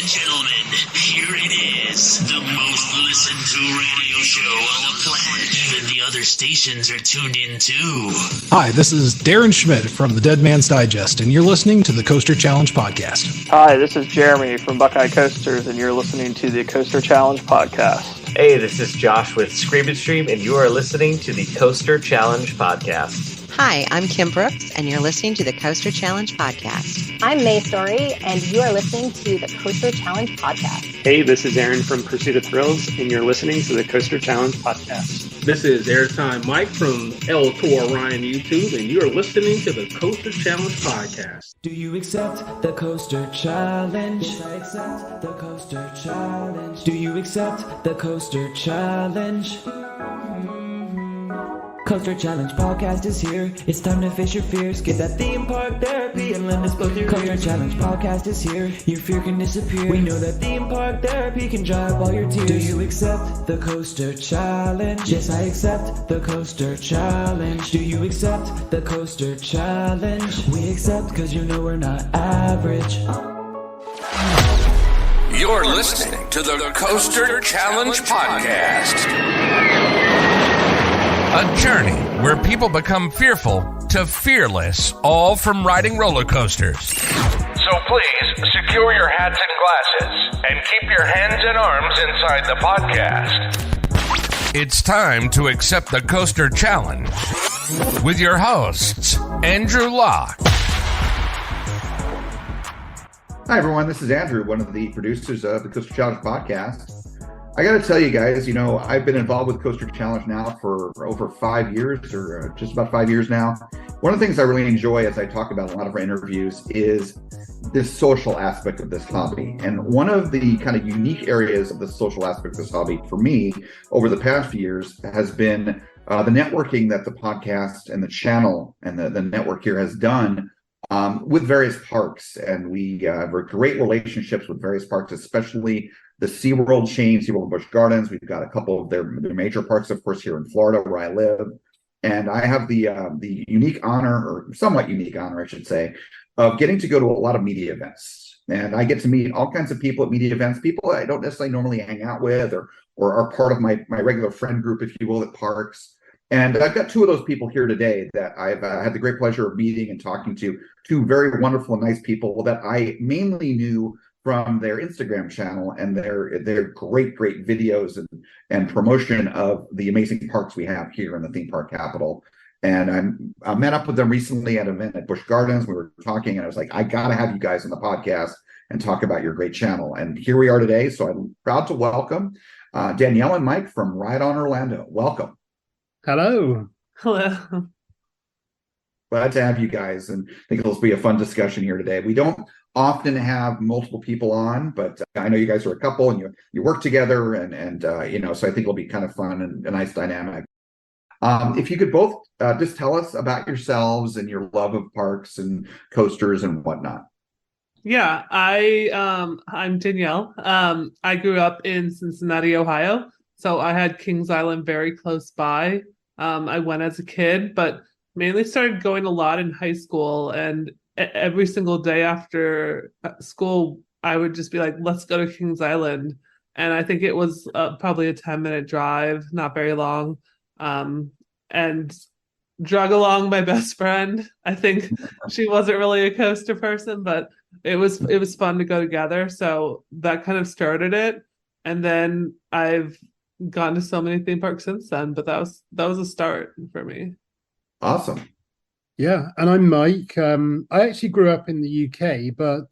and gentlemen, here it is, the most listened to radio show on the planet. Even the other stations are tuned in too. Hi, this is Darren Schmidt from the Dead Man's Digest, and you're listening to the Coaster Challenge Podcast. Hi, this is Jeremy from Buckeye Coasters, and you're listening to the Coaster Challenge Podcast. Hey, this is Josh with Scream and Stream, and you are listening to the Coaster Challenge Podcast. Hi, I'm Kim Brooks, and you're listening to the Coaster Challenge Podcast. I'm May Story, and you are listening to the Coaster Challenge Podcast. Hey, this is Aaron from Pursuit of Thrills, and you're listening to the Coaster Challenge Podcast. This is Airtime Mike from L to Orion YouTube, and you're listening to the Coaster Challenge Podcast. Do you accept the Coaster Challenge? Yes, I accept the Coaster Challenge. Do you accept the Coaster Challenge? Coaster Challenge Podcast is here. It's time to face your fears. Get that theme park therapy and lend us both your Coaster Challenge Podcast is here. Your fear can disappear. We know that theme park therapy can dry up all your tears. Do you accept the Coaster Challenge? Yes, I accept the Coaster Challenge. Do you accept the Coaster Challenge? We accept because you know we're not average. You're listening to the Coaster Challenge Podcast. A journey where people become fearful to fearless, all from riding roller coasters. So please, secure your hats and glasses and keep your hands and arms inside the podcast. It's time to accept the Coaster Challenge with your hosts, Andrew Locke. Hi, everyone. This is Andrew, one of the producers of the Coaster Challenge Podcast. I got to tell you guys, I've been involved with Coaster Challenge now for over 5 years, or just about 5 years now. One of the things I really enjoy, as I talk about in a lot of our interviews, is this social aspect of this hobby. And one of the kind of unique areas of the social aspect of this hobby for me over the past few years has been the networking that the podcast and the channel and the network here has done with various parks. And we have great relationships with various parks, especially the SeaWorld chain, SeaWorld Busch Gardens. We've got a couple of their major parks, of course, here in Florida, where I live. And I have the unique honor, or somewhat unique honor, I should say, of getting to go to a lot of media events. And I get to meet all kinds of people at media events, people I don't necessarily normally hang out with or are part of my regular friend group, if you will, at parks. And I've got two of those people here today that I've had the great pleasure of meeting and talking to, two very wonderful and nice people that I mainly knew from their Instagram channel and their great videos and promotion of the amazing parks we have here in the theme park capital. And I met up with them recently at an event at Busch Gardens. We were talking, and I was like, I got to have you guys on the podcast and talk about your great channel. And here we are today. So I'm proud to welcome Danielle and Mike from Ride On Orlando. Welcome. Hello. Hello. Glad to have you guys, and I think it'll be a fun discussion here today. We don't often have multiple people on, but I know you guys are a couple and you work together, and so I think it'll be kind of fun and a nice dynamic. If you could both just tell us about yourselves and your love of parks and coasters and whatnot. Yeah, I'm Danielle. I grew up in Cincinnati, Ohio, so I had Kings Island very close by. I went as a kid, but mainly started going a lot in high school, and every single day after school, I would just be like, let's go to Kings Island. And I think it was probably a 10-minute drive, not very long. And drug along my best friend. I think she wasn't really a coaster person, but it was fun to go together. So that kind of started it. And then I've gone to so many theme parks since then, but that was a start for me. Awesome. Yeah, and I'm Mike. I actually grew up in the UK, but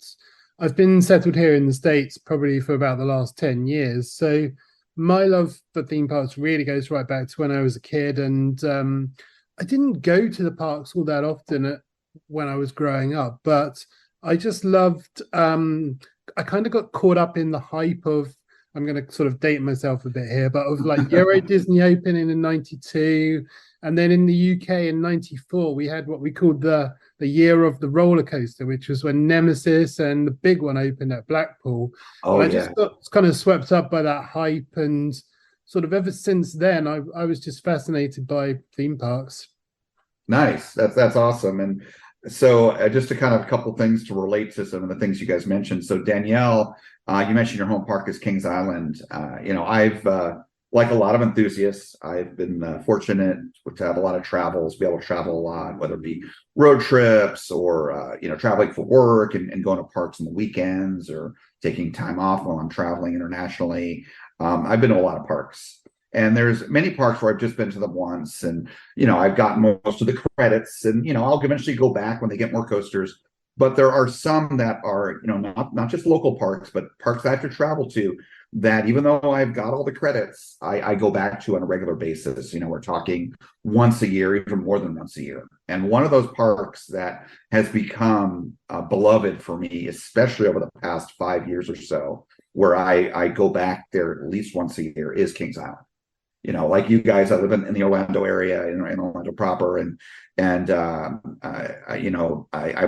I've been settled here in the States probably for about the last 10 years. So my love for theme parks really goes right back to when I was a kid. And I didn't go to the parks all that often when I was growing up, but I just loved, I kind of got caught up in the hype of, I'm going to sort of date myself a bit here, but of like Euro Disney opening in 92. And then in the UK in 94, we had what we called the year of the roller coaster, which was when Nemesis and the big one opened at Blackpool. Oh, and I just got kind of swept up by that hype. And sort of ever since then, I was just fascinated by theme parks. Nice. That's awesome. And So just to kind of a couple things to relate to some of the things you guys mentioned. So Danielle, you mentioned your home park is Kings Island. I've like a lot of enthusiasts, I've been fortunate to have a lot of travels, be able to travel a lot, whether it be road trips or traveling for work and going to parks on the weekends or taking time off while I'm traveling internationally. I've been to a lot of parks. And there's many parks where I've just been to them once, and I've gotten most of the credits, and I'll eventually go back when they get more coasters. But there are some that are not just local parks, but parks I have to travel to that even though I've got all the credits, I go back to on a regular basis. We're talking once a year, even more than once a year. And one of those parks that has become beloved for me, especially over the past 5 years or so, where I go back there at least once a year, is Kings Island. Like you guys, I live in the Orlando area, in Orlando proper, and I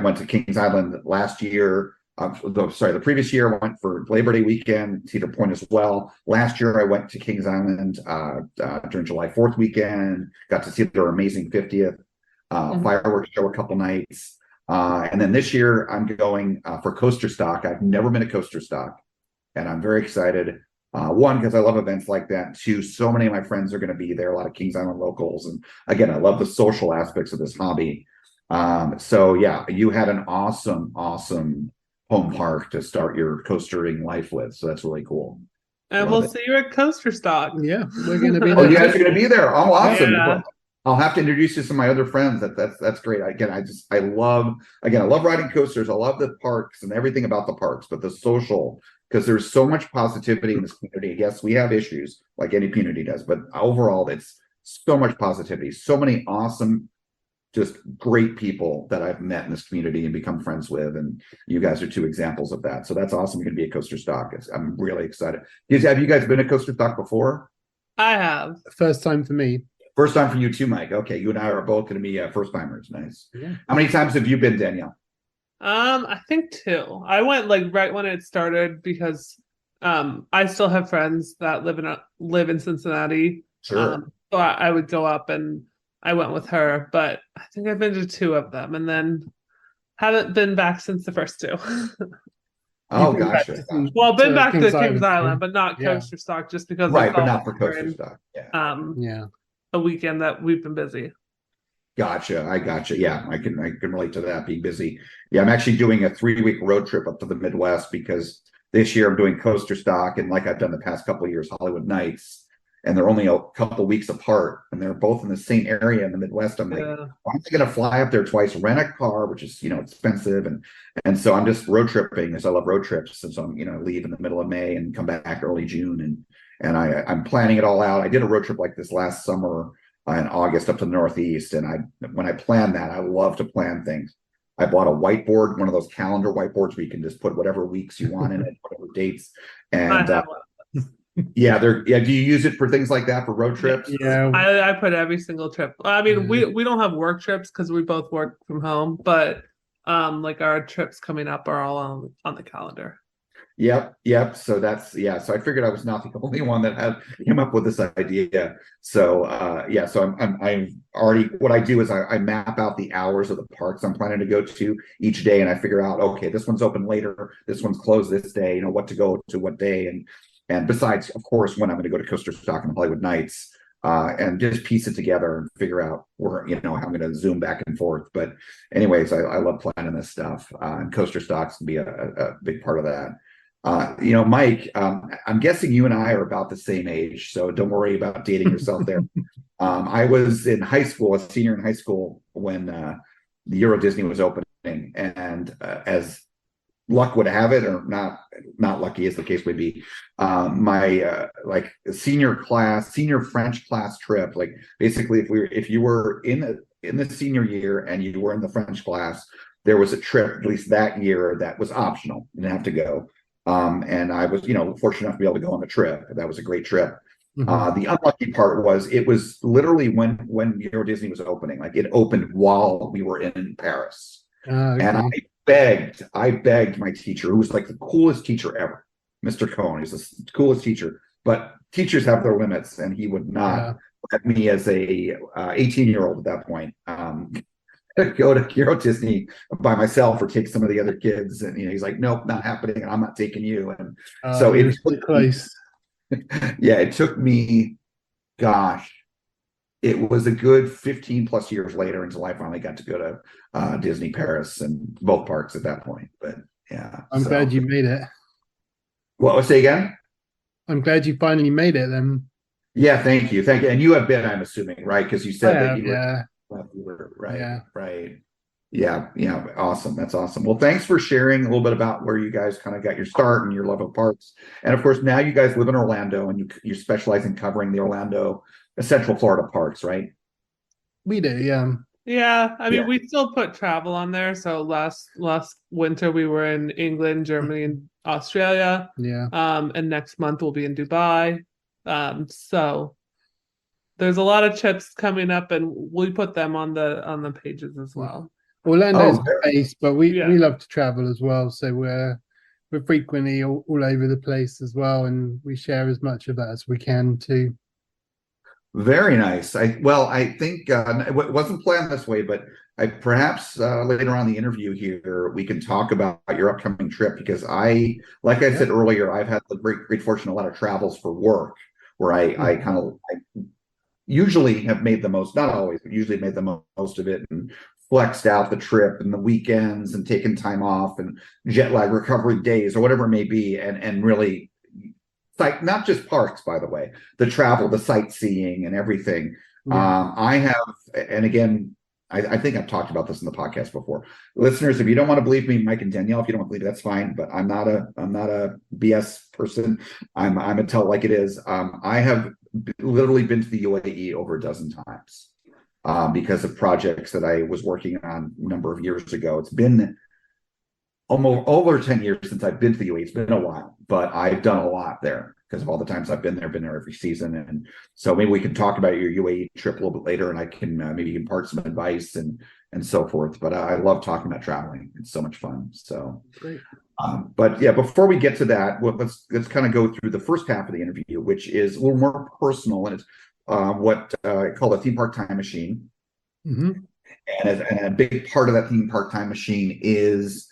went to Kings Island last year. The previous year I went for Labor Day weekend, Cedar Point as well. Last year I went to Kings Island during July 4th weekend. Got to see their amazing 50th fireworks show a couple nights, and then this year I'm going for Coaster Stock. I've never been to Coaster Stock, and I'm very excited. One, because I love events like that. Two, so many of my friends are going to be there, a lot of Kings Island locals. And again, I love the social aspects of this hobby. So yeah, you had an awesome home park to start your coastering life with. So that's really cool. And we'll see you at Coaster Stock. Yeah, we're going to be there. Oh, you guys are going to be there. Oh, awesome. Yeah. I'll have to introduce you to some of my other friends. That's great. I love riding coasters. I love the parks and everything about the parks, but the social, because there's so much positivity in this community. Yes, we have issues like any community does, but overall, it's so much positivity. So many awesome, just great people that I've met in this community and become friends with, and you guys are two examples of that. So that's awesome. You're going to be at Coaster Stock. I'm really excited. Have you guys been at Coaster Stock before? I have. First time for me. First time for you too, Mike. Okay, you and I are both going to be first timers. Nice. Yeah. How many times have you been, Danielle? I think 2. I went right when it started because I still have friends that live in Cincinnati. Sure. So I would go up, and I went with her, but I think I've been to 2 of them, and then haven't been back since the first 2. Oh, gotcha. Well, I've been back to Kings Kings Island, Island, but not yeah. Coaster Stock, just because Right, but not for Coaster Stock. Yeah. Yeah. A weekend that we've been busy. Gotcha. I gotcha. Yeah, I can relate to that, being busy. Yeah, I'm actually doing a 3-week road trip up to the Midwest because this year I'm doing Coaster Stock, and like I've done the past couple of years, Hollywood Nights, and they're only a couple weeks apart, and they're both in the same area in the Midwest. I'm like, I'm going to fly up there twice, rent a car, which is expensive, and so I'm just road tripping, as I love road trips, and so I'm leave in the middle of May and come back early June, and I'm planning it all out. I did a road trip like this last summer in August up to the Northeast, and when I plan that, I love to plan things. I bought a whiteboard, one of those calendar whiteboards where you can just put whatever weeks you want in it, whatever dates, and yeah, do you use it for things like that, for road trips? Yeah, I put every single trip. I mean, we don't have work trips because we both work from home, but like our trips coming up are all on the calendar. Yep. So so I figured I was not the only one that came up with this idea. So so I'm already, what I do is I map out the hours of the parks I'm planning to go to each day, and I figure out, okay, this one's open later, this one's closed this day, what to go to what day, and besides, of course, when I'm going to go to Coaster Stock and Hollywood Nights, and just piece it together and figure out where, how I'm going to zoom back and forth. But anyways, I love planning this stuff, and Coaster Stock's can be a big part of that. Mike, I'm guessing you and I are about the same age, so don't worry about dating yourself there. I was in high school, a senior in high school, when the Euro Disney was opening, and as luck would have it, or not lucky as the case would be, my senior French class trip, like basically if you were in the senior year and you were in the French class, there was a trip at least that year that was optional. You didn't have to go. And I was, fortunate enough to be able to go on the trip. That was a great trip. Mm-hmm. The unlucky part was it was literally when Euro Disney was opening. Like, it opened while we were in Paris. Okay. And I begged my teacher, who was like the coolest teacher ever, Mr. Cohen. He's the coolest teacher, but teachers have their limits, and he would not let me, as a 18-year-old at that point, go to Euro Disney by myself or take some of the other kids. And he's like, nope, not happening. And I'm not taking you. And so it was close. Yeah, it took me, gosh, it was a good 15 plus years later until I finally got to go to Disney Paris and both parks at that point. But yeah, I'm glad you made it. What? Say again? I'm glad you finally made it then. Yeah, thank you. And you have been, I'm assuming, right? Because you said that you were right. Yeah. Right. Yeah. Awesome. That's awesome. Well, thanks for sharing a little bit about where you guys kind of got your start and your love of parks. And of course, now you guys live in Orlando and you specialize in covering the Orlando, Central Florida parks, right? We do, yeah. Yeah, I mean, we still put travel on there. So last winter we were in England, Germany, and Australia. Yeah. And next month we'll be in Dubai. So there's a lot of trips coming up, and we put them on the pages as well. Orlando's base, but we love to travel as well. So we're frequently all over the place as well, and we share as much of that as we can too. Very nice. I think it wasn't planned this way, but perhaps later on in the interview here, we can talk about your upcoming trip because like I said earlier, I've had the great fortune, a lot of travels for work where I usually have made the most, not always, but usually made the most of it and flexed out the trip and the weekends and taken time off and jet lag recovery days or whatever it may be. And really, like, not just parks, by the way, the travel, the sightseeing and everything. I have, and again, I think I've talked about this in the podcast before. Listeners, if you don't want to believe me, Mike and Danielle, if you don't want to believe it, that's fine. But I'm not a BS person. I'm a tell it like it is. I have literally been to the UAE over a dozen times because of projects that I was working on a number of years ago. It's been almost over 10 years since I've been to the UAE. It's been a while, but I've done a lot there because of all the times I've been there every season. And so maybe we can talk about your UAE trip a little bit later and I can maybe impart some advice and so forth. But I love talking about traveling. It's so much fun. So great. But yeah, before we get to that, let's kind of go through the first half of the interview, which is a little more personal, and it's what I call a theme park time machine. Mm-hmm. And a big part of that theme park time machine is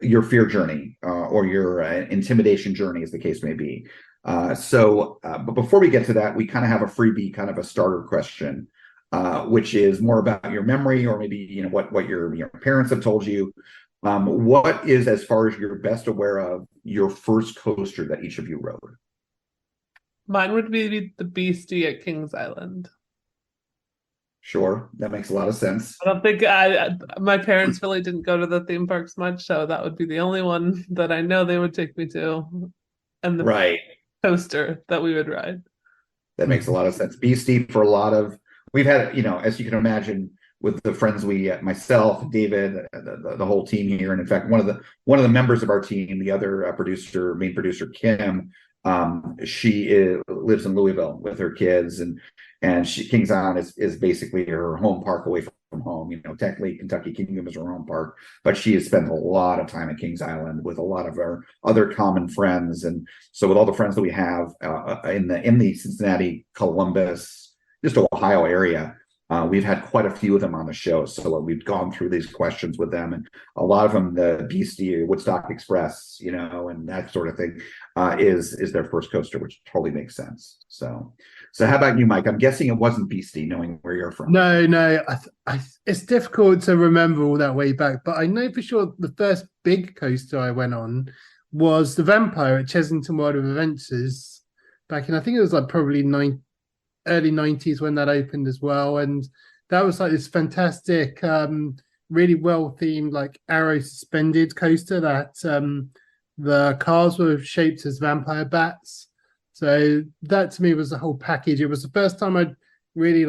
your fear journey or your intimidation journey, as the case may be. But before we get to that, we kind of have a freebie, kind of a starter question, which is more about your memory or maybe what your parents have told you. What is, as far as you're best aware of, your first coaster that each of you rode? Mine would be the Beastie at Kings Island. Sure, that makes a lot of sense. I don't think my parents really didn't go to the theme parks much, so that would be the only one that I know they would take me to, and the coaster that we would ride. That makes a lot of sense. Beastie for a lot of, we've had, as you can imagine, with the friends myself, David, the whole team here, and in fact, one of the members of our team, the other main producer, Kim, she lives in Louisville with her kids, and Kings Island is basically her home park away from home. Technically Kentucky Kingdom is her home park, but she has spent a lot of time at Kings Island with a lot of our other common friends. And so with all the friends that we have in the Cincinnati, Columbus, just Ohio area, we've had quite a few of them on the show. So we've gone through these questions with them, and a lot of them, the Beastie, Woodstock Express, and that sort of thing, is their first coaster, which totally makes sense. So how about you, Mike? I'm guessing it wasn't Beastie, knowing where you're from. No. It's difficult to remember all that way back, but I know for sure the first big coaster I went on was the Vampire at Chesington World of Adventures back in, I think it was like probably early 90s when that opened as well. And that was like this fantastic, really well themed, like arrow suspended coaster that the cars were shaped as vampire bats. So that to me was the whole package. It was the first time I'd really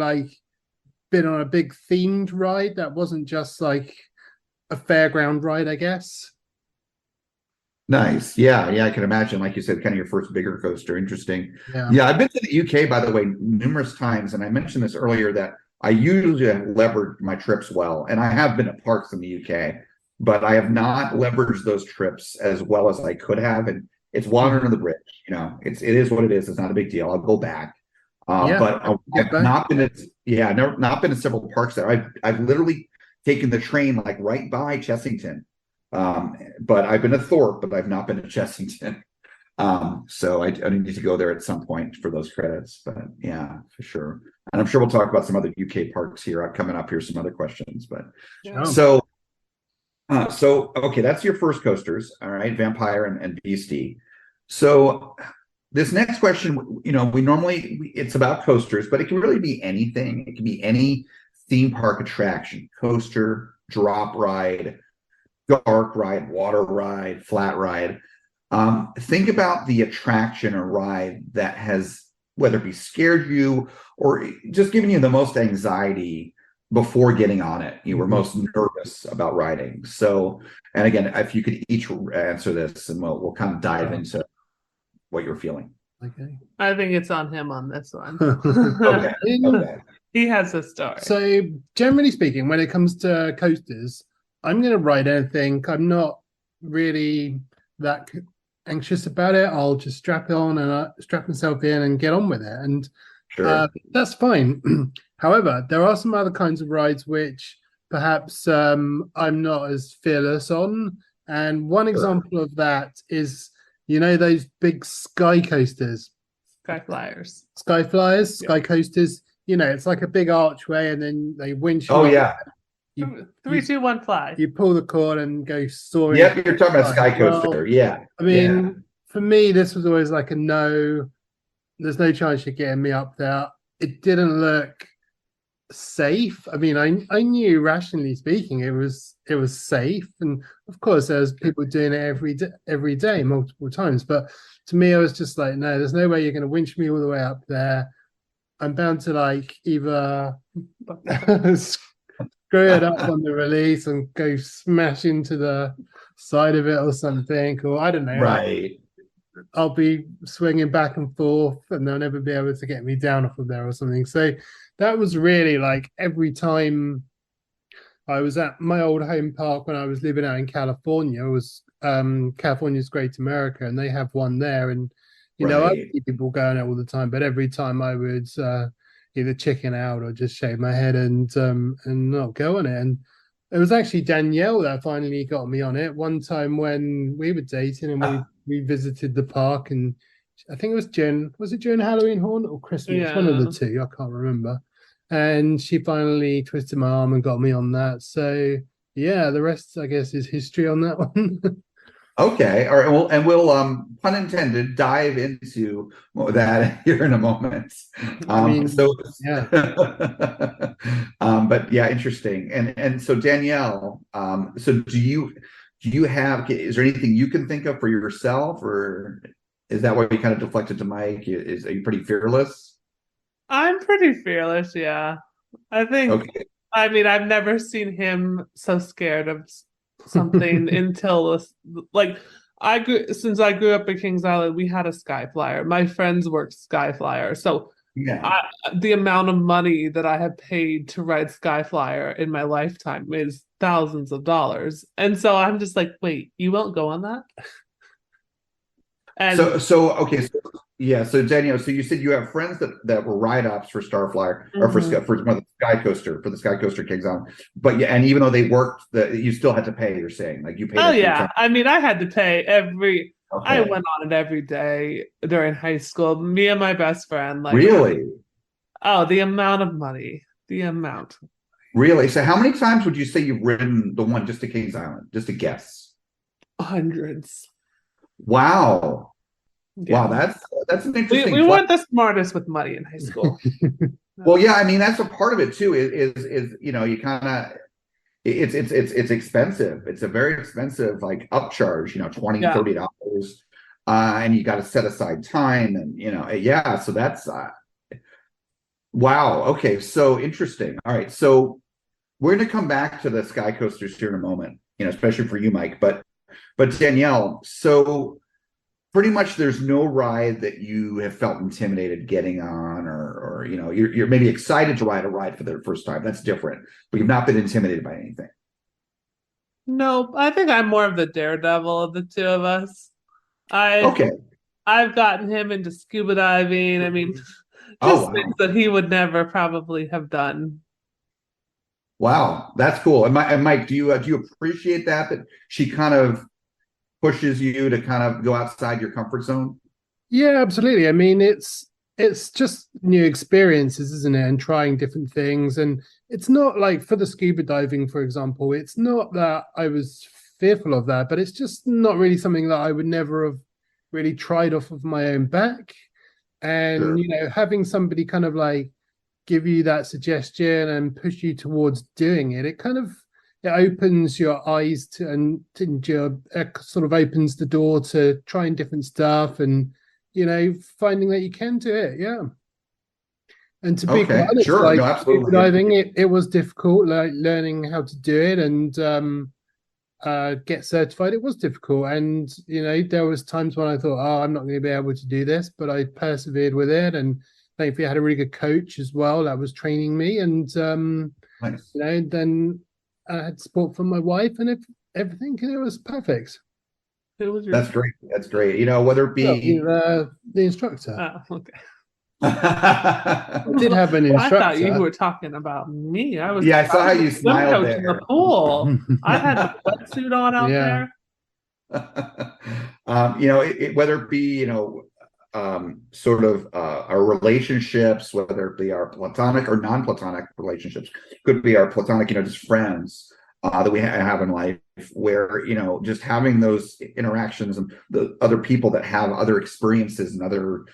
been on a big themed ride that wasn't just like a fairground ride, I guess. Nice. Yeah, I can imagine, like you said, kind of your first bigger coaster. Interesting. Yeah, I've been to the UK, by the way, numerous times, and I mentioned this earlier that I usually have levered my trips well, and I have been at parks in the UK, but I have not leveraged those trips as well as I could have, and it's water under the bridge. It is what it is. It's not a big deal. I'll go back. But I've not been at not been to several parks there. I've literally taken the train like right by Chessington. But I've been to Thorpe, but I've not been to Chessington. So I need to go there at some point for those credits. But yeah, for sure. And I'm sure we'll talk about some other UK parks here coming up here, some other questions. But so okay, that's your first coasters. All right, Vampire and Beastie. So this next question, we normally it's about coasters, but it can really be anything. It can be any theme park attraction: coaster, drop ride, dark ride, water ride, flat ride. Think about the attraction or ride that has, whether it be scared you or just giving you the most anxiety before getting on it. You were most nervous about riding. So, and again, if you could each answer this, and we'll kind of dive into what you're feeling. Okay. I think it's on him on this one. Okay. He has a story. So, generally speaking, when it comes to coasters, I'm going to ride anything. I'm not really that anxious about it. I'll just strap it on and strap myself in and get on with it. And that's fine. However, there are some other kinds of rides which perhaps I'm not as fearless on. And one example of that is, those big sky coasters. Sky flyers, sky coasters. It's like a big archway and then they winch you. Oh, yeah. 3, 2, 1, fly. You pull the cord and go soaring. Yep, you're talking about sky coaster. Yeah. I mean, for me, this was always like a no. There's no chance you're getting me up there. It didn't look safe. I mean, I knew, rationally speaking, it was safe, and of course, there's people doing it every day, multiple times. But to me, I was just like, no, there's no way you're going to winch me all the way up there. I'm bound to either screw it up on the release and go smash into the side of it or something, or I don't know. Right. I'll be swinging back and forth and they'll never be able to get me down off of there or something. So that was really every time I was at my old home park when I was living out in California. It was California's Great America, and they have one there. And, I see people going out all the time, but every time I would either chicken out or just shake my head and not go on it. And it was actually Danielle that finally got me on it one time when we were dating and we visited the park, and I think it was during Halloween Horn or Christmas? Yeah. One of the two, I can't remember. And she finally twisted my arm and got me on that. So yeah, the rest, I guess, is history on that one. Okay, all right. Well, we'll pun intended, dive into that here in a moment. But yeah, interesting. And so Danielle, so do you have? Is there anything you can think of for yourself, or is that why you kind of deflected to Mike? Are you pretty fearless? I'm pretty fearless. Yeah, I think. Okay. I mean, I've never seen him so scared of something until since I grew up in Kings Island, we had a sky flyer. My friends worked sky flyer, so the amount of money that I have paid to ride sky flyer in my lifetime is thousands of dollars, and so I'm just like, wait, you won't go on that? And so Danielle, so you said you have friends that were ride-ups for Starflyer or for the Sky Coaster Kings Island, but and even though they worked, you still had to pay. You're saying you paid. Oh yeah, I mean, I had to pay every. Okay. I went on it every day during high school. Me and my best friend. Really? Oh, the amount of money. Really? So how many times would you say you've ridden the one just to Kings Island? Just to guess. Hundreds. Wow. Yeah. Wow, that's an interesting. We weren't the smartest with money in high school. Well, yeah, I mean that's a part of it too. Is you kind of it's expensive. It's a very expensive upcharge. $20, $30, and you got to set aside time, and So that's wow. Okay, so interesting. All right, so we're going to come back to the sky coasters here in a moment. Especially for you, Mike, but Danielle, so. Pretty much there's no ride that you have felt intimidated getting on or you're maybe excited to ride a ride for the first time. That's different. But you've not been intimidated by anything. No, I think I'm more of the daredevil of the two of us. I've gotten him into scuba diving. I mean, Just Oh, wow. things that he would never probably have done. Wow, that's cool. And Mike, do you appreciate that she kind of pushes you to kind of go outside your comfort zone? Yeah, absolutely. I mean, it's just new experiences, isn't it? And trying different things. And it's not like for the scuba diving, for example, it's not that I was fearful of that, but it's just not really something that I would never have really tried off of my own back. And, Sure. having somebody kind of like give you that suggestion and push you towards doing it, it kind of it opens your eyes it sort of opens the door to trying different stuff and finding that you can do it. Yeah. And to be quite Okay, honest, sure. like No, scuba absolutely. diving, it was difficult, like learning how to do it and get certified. It was difficult. And, there was times when I thought, oh, I'm not going to be able to do this, but I persevered with it. And thankfully I had a really good coach as well that was training me. And, Nice. then I had support from my wife and everything, and it was perfect. That's great. That's great. Whether it be The instructor. Oh, okay. I did have an instructor. I thought you were talking about me. I was. Yeah, I saw how you the swim smiled coach in the there. pool. I had a wetsuit on out Yeah. there. Whether it be, sort of our relationships, whether it be our platonic or non-platonic relationships, could be our platonic, just friends that we have in life, where, just having those interactions and the other people that have other experiences and other,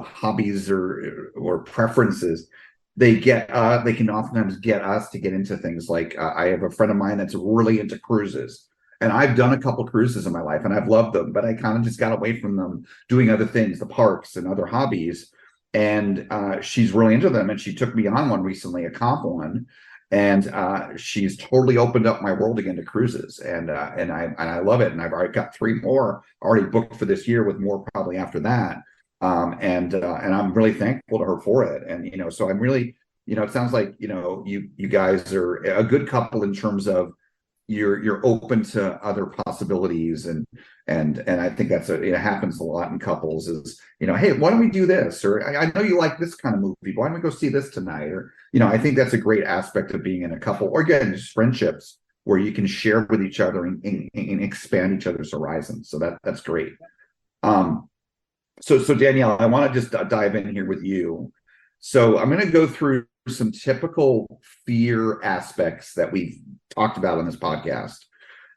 hobbies or preferences, they can oftentimes get us to get into things like I have a friend of mine that's really into cruises. And I've done a couple cruises in my life and I've loved them, but I kind of just got away from them doing other things, the parks and other hobbies. And she's really into them. And she took me on one recently, a comp one. And she's totally opened up my world again to cruises. And I love it. And I've already got 3 more already booked for this year, with more probably after that. And I'm really thankful to her for it. And, so I'm really, it sounds like, you guys are a good couple in terms of you're open to other possibilities, and I think it happens a lot in couples is, hey, why don't we do this? Or I know you like this kind of movie, why don't we go see this tonight? Or, I think that's a great aspect of being in a couple, or again, just friendships where you can share with each other and expand each other's horizons. So that's great. So Danielle, I want to just dive in here with you. So I'm going to go through some typical fear aspects that we've talked about on this podcast,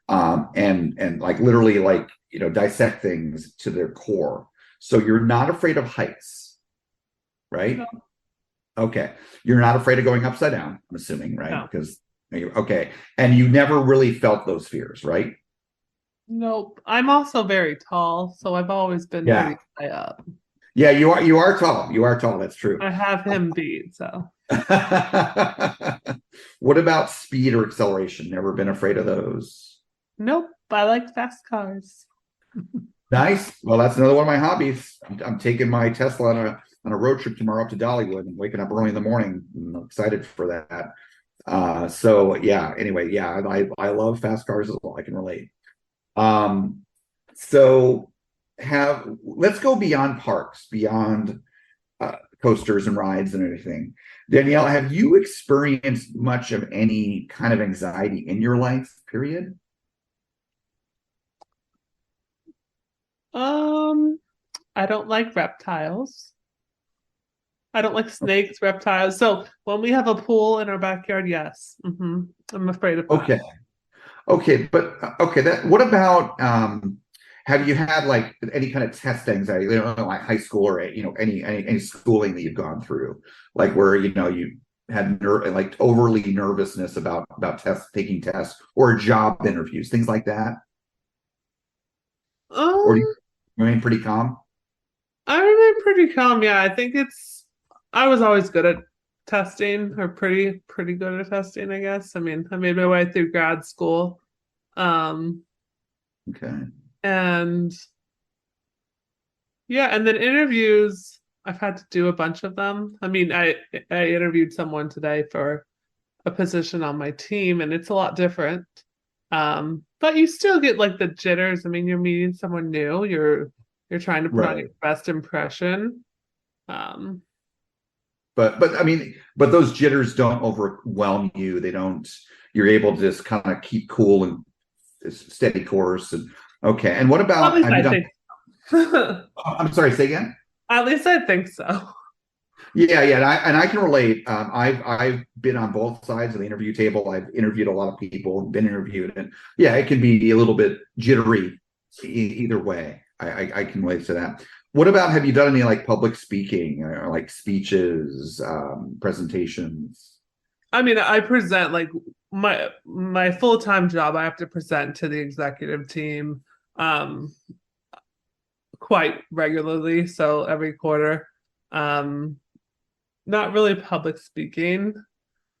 and like literally like dissect things to their core. So you're not afraid of heights, right? No. Okay, you're not afraid of going upside down, I'm assuming, right? No. Because okay, and you never really felt those fears, right? Nope. I'm also very tall, so I've always been pretty high up. Yeah, you are tall. You are tall. That's true. I have him beat, so. What about speed or acceleration? Never been afraid of those? Nope. I like fast cars. Nice. Well, that's another one of my hobbies. I'm taking my Tesla on a road trip tomorrow up to Dollywood and waking up early in the morning. I'm excited for that. So yeah. Anyway, yeah, I love fast cars as well. I can relate. So let's go beyond parks, beyond coasters and rides and everything. Danielle, have you experienced much of any kind of anxiety in your life, period? I don't like reptiles. I don't like snakes, reptiles. So when we have a pool in our backyard, yes. I'm afraid of that. Okay, but what about have you had like any kind of test anxiety, like high school or any schooling that you've gone through, like where you had like overly nervousness about taking tests or job interviews, things like that? Or do you remain pretty calm? I remain pretty calm. Yeah, I think I was always good at testing, or pretty good at testing, I guess. I mean, I made my way through grad school. Okay. And yeah, and then interviews, I've had to do a bunch of them. I mean, I interviewed someone today for a position on my team, and it's a lot different. But you still get like the jitters. I mean, you're meeting someone new. You're trying to put on your best impression. But I mean, but those jitters don't overwhelm you. They don't. You're able to just kind of keep cool and steady course. And okay. And what about? At least I think. I'm sorry. Say again. At least I think so. Yeah, and I can relate. I've been on both sides of the interview table. I've interviewed a lot of people, been interviewed, and yeah, it can be a little bit jittery either way. I can relate to that. What about, have you done any like public speaking or like speeches, presentations? I mean, I present like my full-time job. I have to present to the executive team quite regularly, so every quarter. Not really public speaking,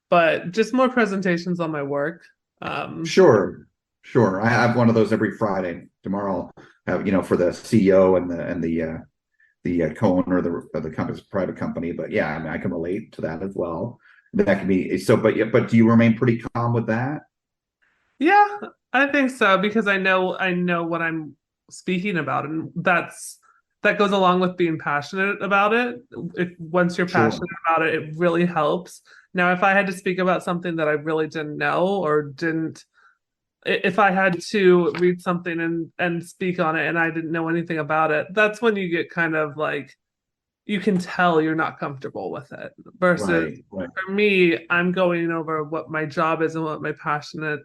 but just more presentations on my work. Sure. I have one of those every Friday. Tomorrow, I'll have, for the CEO and the co-owner of the company's private company. But yeah, I mean, I can relate to that as well. That can be so. But do you remain pretty calm with that? Yeah, I think so, because I know what I'm speaking about, and that goes along with being passionate about it. Once you're passionate about it, it really helps. Now, if I had to speak about something that I really didn't know if I had to read something and speak on it and I didn't know anything about it, that's when you get kind of like, you can tell you're not comfortable with it. Versus for me, I'm going over what my job is and what my passionate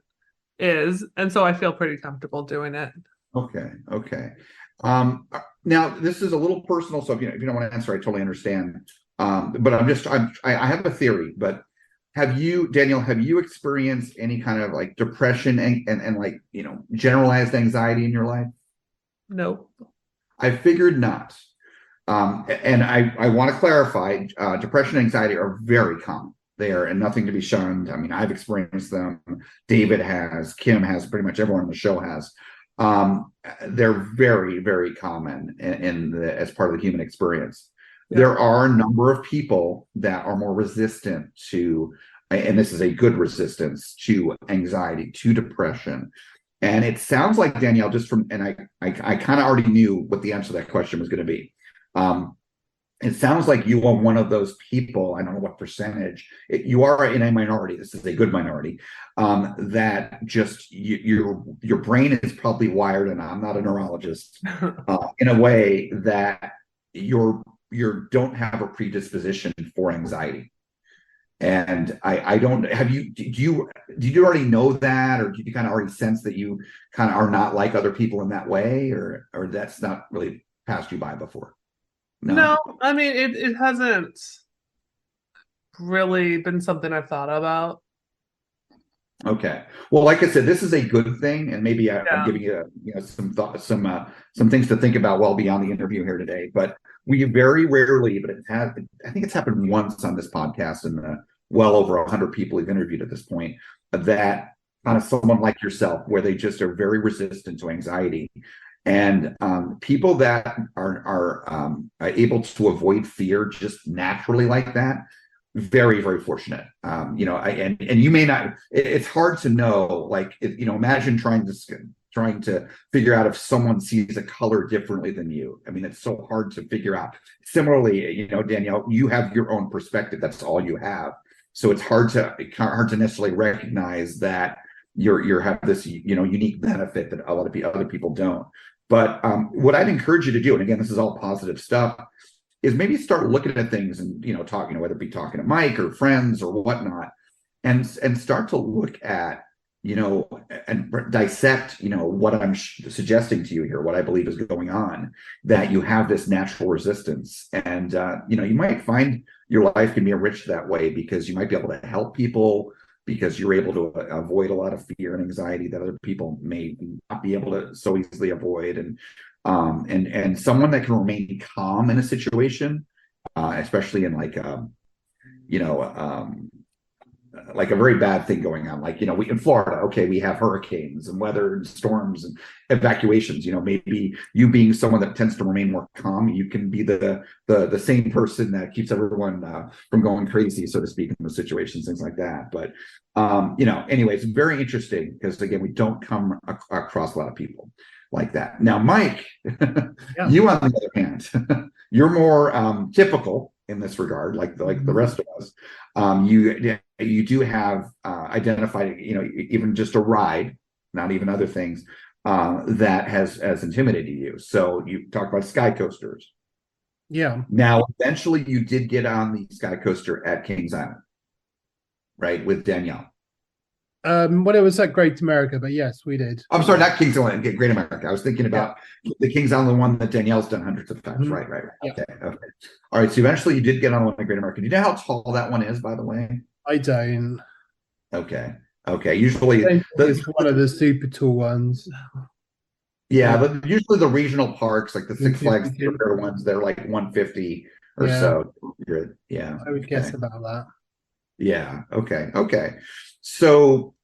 is. And so I feel pretty comfortable doing it. Okay. Now this is a little personal, so if you don't want to answer, I totally understand. But I have a theory. But Danielle, have you experienced any kind of like depression and like generalized anxiety in your life? No. I figured not. And I want to clarify, depression and anxiety are very common. They are, and nothing to be shunned. I mean, I've experienced them. David has, Kim has, pretty much everyone on the show has. They're very, very common as part of the human experience. Yeah. There are a number of people that are more resistant to, and this is a good resistance to anxiety, to depression. And it sounds like, Danielle, just from, and I kind of already knew what the answer to that question was going to be. It sounds like you are one of those people, I don't know what percentage, you are in a minority, this is a good minority, that just your brain is probably wired, and I'm not a neurologist, in a way that you don't have a predisposition for anxiety. And I don't, did you already know that, or did you kind of already sense that you kind of are not like other people in that way, or that's not really passed you by before? No, I mean, it hasn't really been something I've thought about. Okay. Well, like I said, this is a good thing, and maybe I'm giving you some thoughts, some things to think about well beyond the interview here today. But we very rarely, but I think it's happened once on this podcast, and well over 100 people we've interviewed at this point, that kind of someone like yourself, where they just are very resistant to anxiety. And people that are able to avoid fear just naturally like that, very, very fortunate. And you may not. It's hard to know. Like, imagine trying to figure out if someone sees a color differently than you. I mean, it's so hard to figure out. Similarly, Danielle, you have your own perspective. That's all you have. So it's hard to necessarily recognize that you have this unique benefit that a lot of other people don't. But what I'd encourage you to do, and again, this is all positive stuff, is maybe start looking at things and talking, whether it be talking to Mike or friends or whatnot, and start to look at and dissect what I'm suggesting to you here, what I believe is going on, that you have this natural resistance, and you might find your life can be enriched that way, because you might be able to help people, because you're able to avoid a lot of fear and anxiety that other people may not be able to so easily avoid. And someone that can remain calm in a situation, especially in like a very bad thing going on, like we in Florida, okay, we have hurricanes and weather and storms and evacuations. Maybe you being someone that tends to remain more calm, you can be the same person that keeps everyone from going crazy, so to speak, in those situations, things like that. But anyway, it's very interesting, because again, we don't come across a lot of people like that. Now, Mike, you on the other hand, you're more typical. in this regard, like the rest of us. You do have identified, even just a ride, not even other things, that has intimidated you. So you talk about sky coasters. Yeah. Now, eventually, you did get on the sky coaster at Kings Island, right, with Danielle. Well, it was at Great America, but yes, we did. I'm sorry, not Kings Island, Great America. I was thinking about the Kings Island one that Danielle's done hundreds of times. Right. Yeah. Okay. All right. So eventually, you did get on one at Great America. Do you know how tall that one is, by the way? I don't. Okay. Usually, it's one of the super tall ones. Yeah, but usually the regional parks, like the Six Flags ones, they're like 150 or so. Yeah, I would guess about that. Yeah. Okay. So,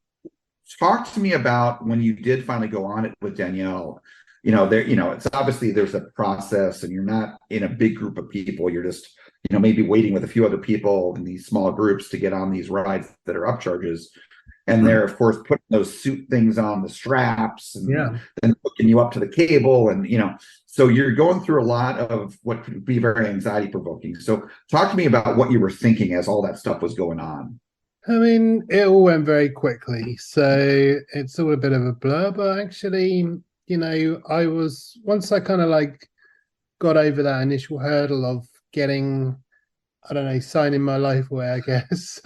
talk to me about when you did finally go on it with Danielle. It's obviously there's a process, and you're not in a big group of people. You're just, maybe waiting with a few other people in these small groups to get on these rides that are upcharges. And they're, of course, putting those suit things on the straps and then hooking you up to the cable. And, so you're going through a lot of what could be very anxiety provoking. So talk to me about what you were thinking as all that stuff was going on. I mean, it all went very quickly. So it's all a bit of a blur. But actually, once I kind of got over that initial hurdle of getting, signing my life away, I guess.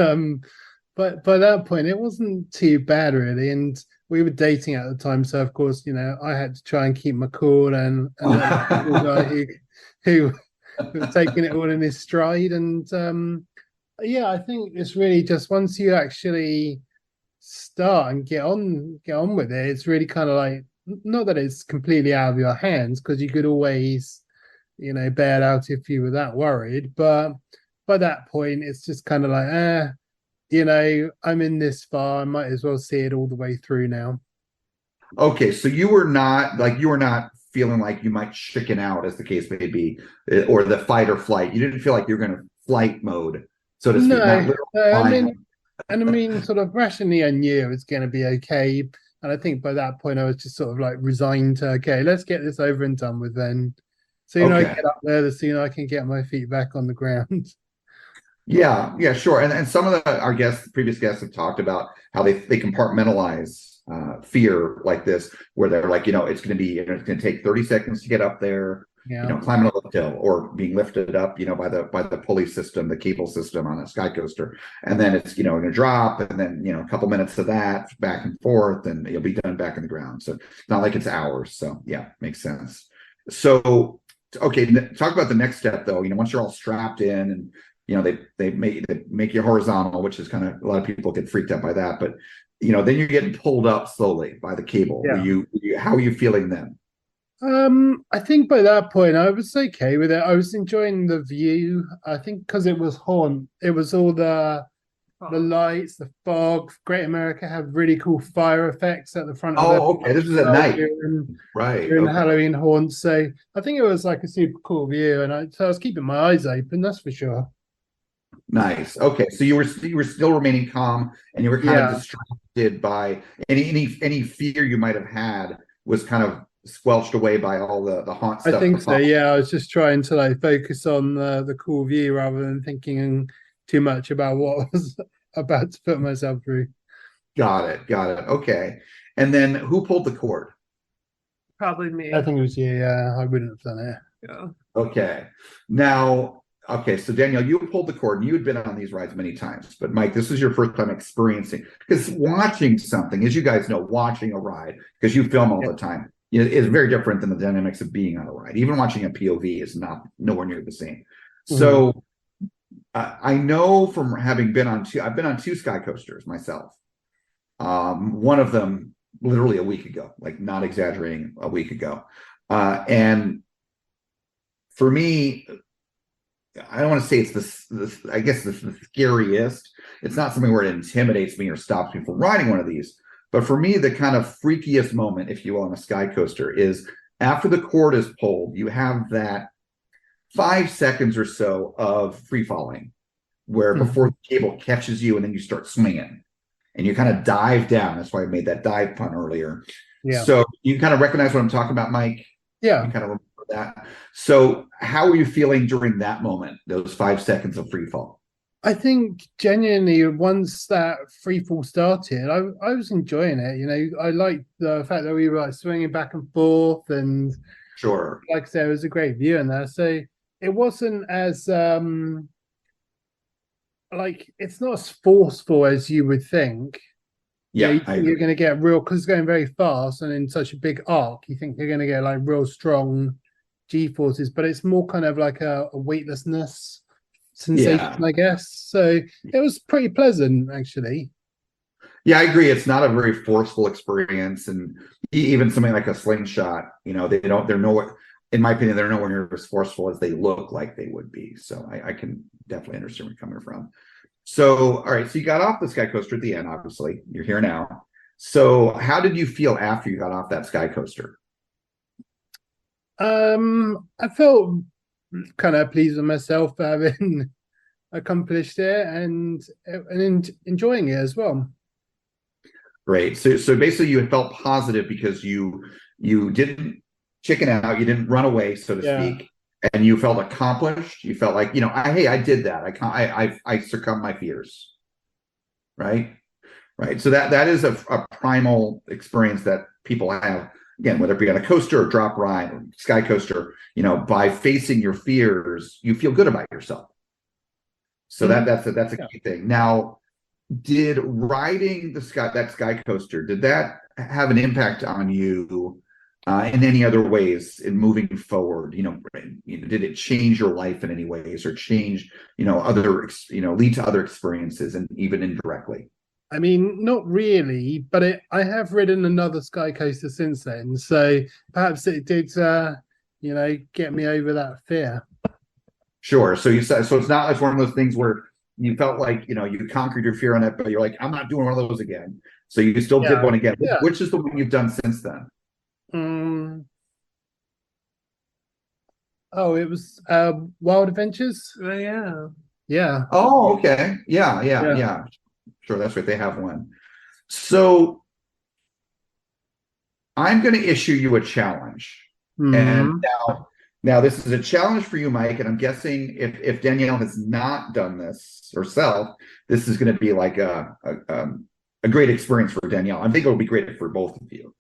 But by that point, it wasn't too bad, really. And we were dating at the time. So, of course, I had to try and keep my cool and the guy who was taking it all in his stride. And, I think it's really just once you actually start and get on with it, it's really kind of not that it's completely out of your hands, because you could always, bail out if you were that worried. But by that point, it's just kind of I'm in this far. I might as well see it all the way through now. Okay, so you were not feeling like you might chicken out, as the case may be, or the fight or flight. You didn't feel like you're going to flight mode, so to speak. I mean, sort of rationally, I knew it was going to be okay, and I think by that point, I was just sort of resigned to, okay, let's get this over and done with. Then, sooner I get up there, the sooner I can get my feet back on the ground. Yeah, sure. And some of our previous guests have talked about how they compartmentalize fear like this, where they're like, it's going to take 30 seconds to get up there, climbing a lift hill, or being lifted up, by the pulley system, the cable system on a sky coaster, and then it's going to drop, and then a couple minutes of that back and forth, and you'll be done back in the ground. So it's not like it's hours. So yeah, makes sense. So okay, talk about the next step though. Once you're all strapped in and they make you horizontal, which is kind of, a lot of people get freaked out by that. But then you're getting pulled up slowly by the cable. Yeah. How are you feeling then? I think by that point I was okay with it. I was enjoying the view. I think because it was it was all the lights, the fog. Great America had really cool fire effects at the front. Okay. This was at night, during the Halloween haunt. So I think it was a super cool view, and so I was keeping my eyes open. That's for sure. Nice. Okay, so you were still remaining calm, and you were kind of distracted by any fear you might have had was kind of squelched away by all the haunt stuff. I think so. Yeah, I was just trying to focus on the cool view rather than thinking too much about what I was about to put myself through. Got it. Okay, and then who pulled the cord? Probably me. I think it was you. Yeah, I wouldn't have done it. Yeah. Okay. Now. Okay, so Danielle, you pulled the cord, and you had been on these rides many times. But Mike, this is your first time experiencing, because watching something, as you guys know, watching a ride, because you film all the time, is very different than the dynamics of being on a ride. Even watching a POV is nowhere near the same. Mm-hmm. So I know from having been on I've been on two sky coasters myself. One of them literally a week ago, not exaggerating, a week ago. And for me, I don't want to say it's I guess the scariest. It's not something where it intimidates me or stops me from riding one of these. But for me, the kind of freakiest moment, if you will, on a sky coaster is after the cord is pulled, you have that 5 seconds or so of free falling, where before the cable catches you and then you start swinging and you kind of dive down. That's why I made that dive pun earlier. Yeah. So you kind of recognize what I'm talking about, Mike? Yeah. You kind of remember. that. So how were you feeling during that moment, those 5 seconds of free fall? I think genuinely once that free fall started, I was enjoying it. You know, I liked the fact that we were like swinging back and forth, and Sure, like I said, it was a great view in there. So it wasn't as like it's not as forceful as you would think. yeah, You think you're going to get real because it's going very fast and in such a big arc. You think you're going to get like real strong G forces, but it's more kind of like a weightlessness sensation, I guess. So it was pretty pleasant, actually. Yeah, I agree. It's not a very forceful experience, and even something like a slingshot, you know, they're nowhere, in my opinion, they're nowhere near as forceful as they look like they would be. So I can definitely understand where you're coming from. So, all right, so you got off the Sky Coaster at the end, obviously. You're here now. So how did you feel after you got off that Sky Coaster? I felt kind of pleased with myself for having accomplished it and enjoying it as well. Great. So basically you felt positive because you didn't chicken out, you didn't run away, so to speak, and you felt accomplished. You felt like, you know, hey, I did that. I succumbed my fears. Right. So that is a primal experience that people have. Again, whether it be on a coaster or drop ride or Sky Coaster, you know, by facing your fears, you feel good about yourself. So that's a key thing. Now, did riding that Sky Coaster, did that have an impact on you in any other ways in moving forward? You know, did it change your life in any ways, or change, lead to other experiences, and even indirectly? I mean, not really, but I have ridden another Sky Coaster since then, so perhaps it did, get me over that fear. Sure. So it's not like one of those things where you felt like, you conquered your fear on it, but you're like, I'm not doing one of those again. So you still did one again. Yeah. Which is the one you've done since then? Oh, it was Wild Adventures. Yeah. Oh, okay. Yeah. Sure, that's right. They have one. So I'm going to issue you a challenge. And now this is a challenge for you, Mike. And I'm guessing if Danielle has not done this herself, this is going to be like a great experience for Danielle. I think it'll be great for both of you.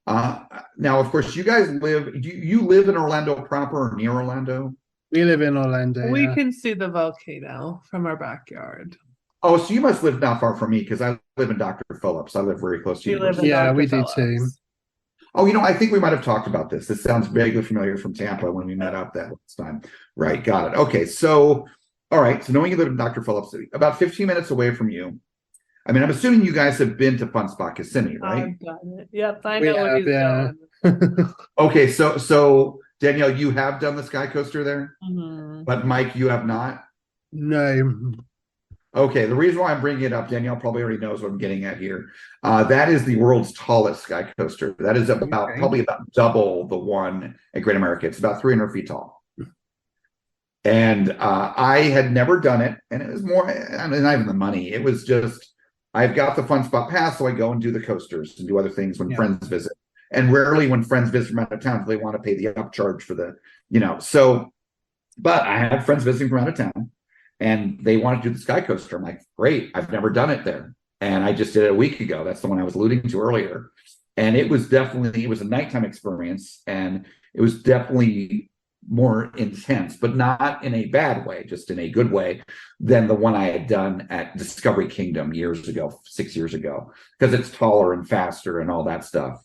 Now, of course, you guys you live in Orlando proper or near Orlando? We live in Orlando. We can see the volcano from our backyard. Oh, so you must live not far from me, because I live in Dr. Phillips. I live very close to you. Yeah, we do too. Oh, I think we might have talked about this. This sounds vaguely familiar from Tampa when we met up that last time. Right, got it. Okay, so, all right. So knowing you live in Dr. Phillips, about 15 minutes away from you. I mean, I'm assuming you guys have been to Fun Spot Kissimmee, right? I've done it. Yep, I know what he's done. Okay, so Danielle, you have done the Sky Coaster there? Mm-hmm. But Mike, you have not? No. Okay, the reason why I'm bringing it up, Danielle probably already knows what I'm getting at here. That is the world's tallest Sky Coaster. That is probably about double the one at Great America. It's about 300 feet tall. And I had never done it, and it was more, I mean, not even the money. It was just, I've got the Fun Spot pass, so I go and do the coasters and do other things when friends visit. And rarely when friends visit from out of town, they want to pay the upcharge for the, so, but I had friends visiting from out of town, and they wanted to do the Sky Coaster. I'm like, great, I've never done it there. And I just did it a week ago. That's the one I was alluding to earlier. And it was a nighttime experience, and it was definitely more intense, but not in a bad way, just in a good way, than the one I had done at Discovery Kingdom 6 years ago, because it's taller and faster and all that stuff.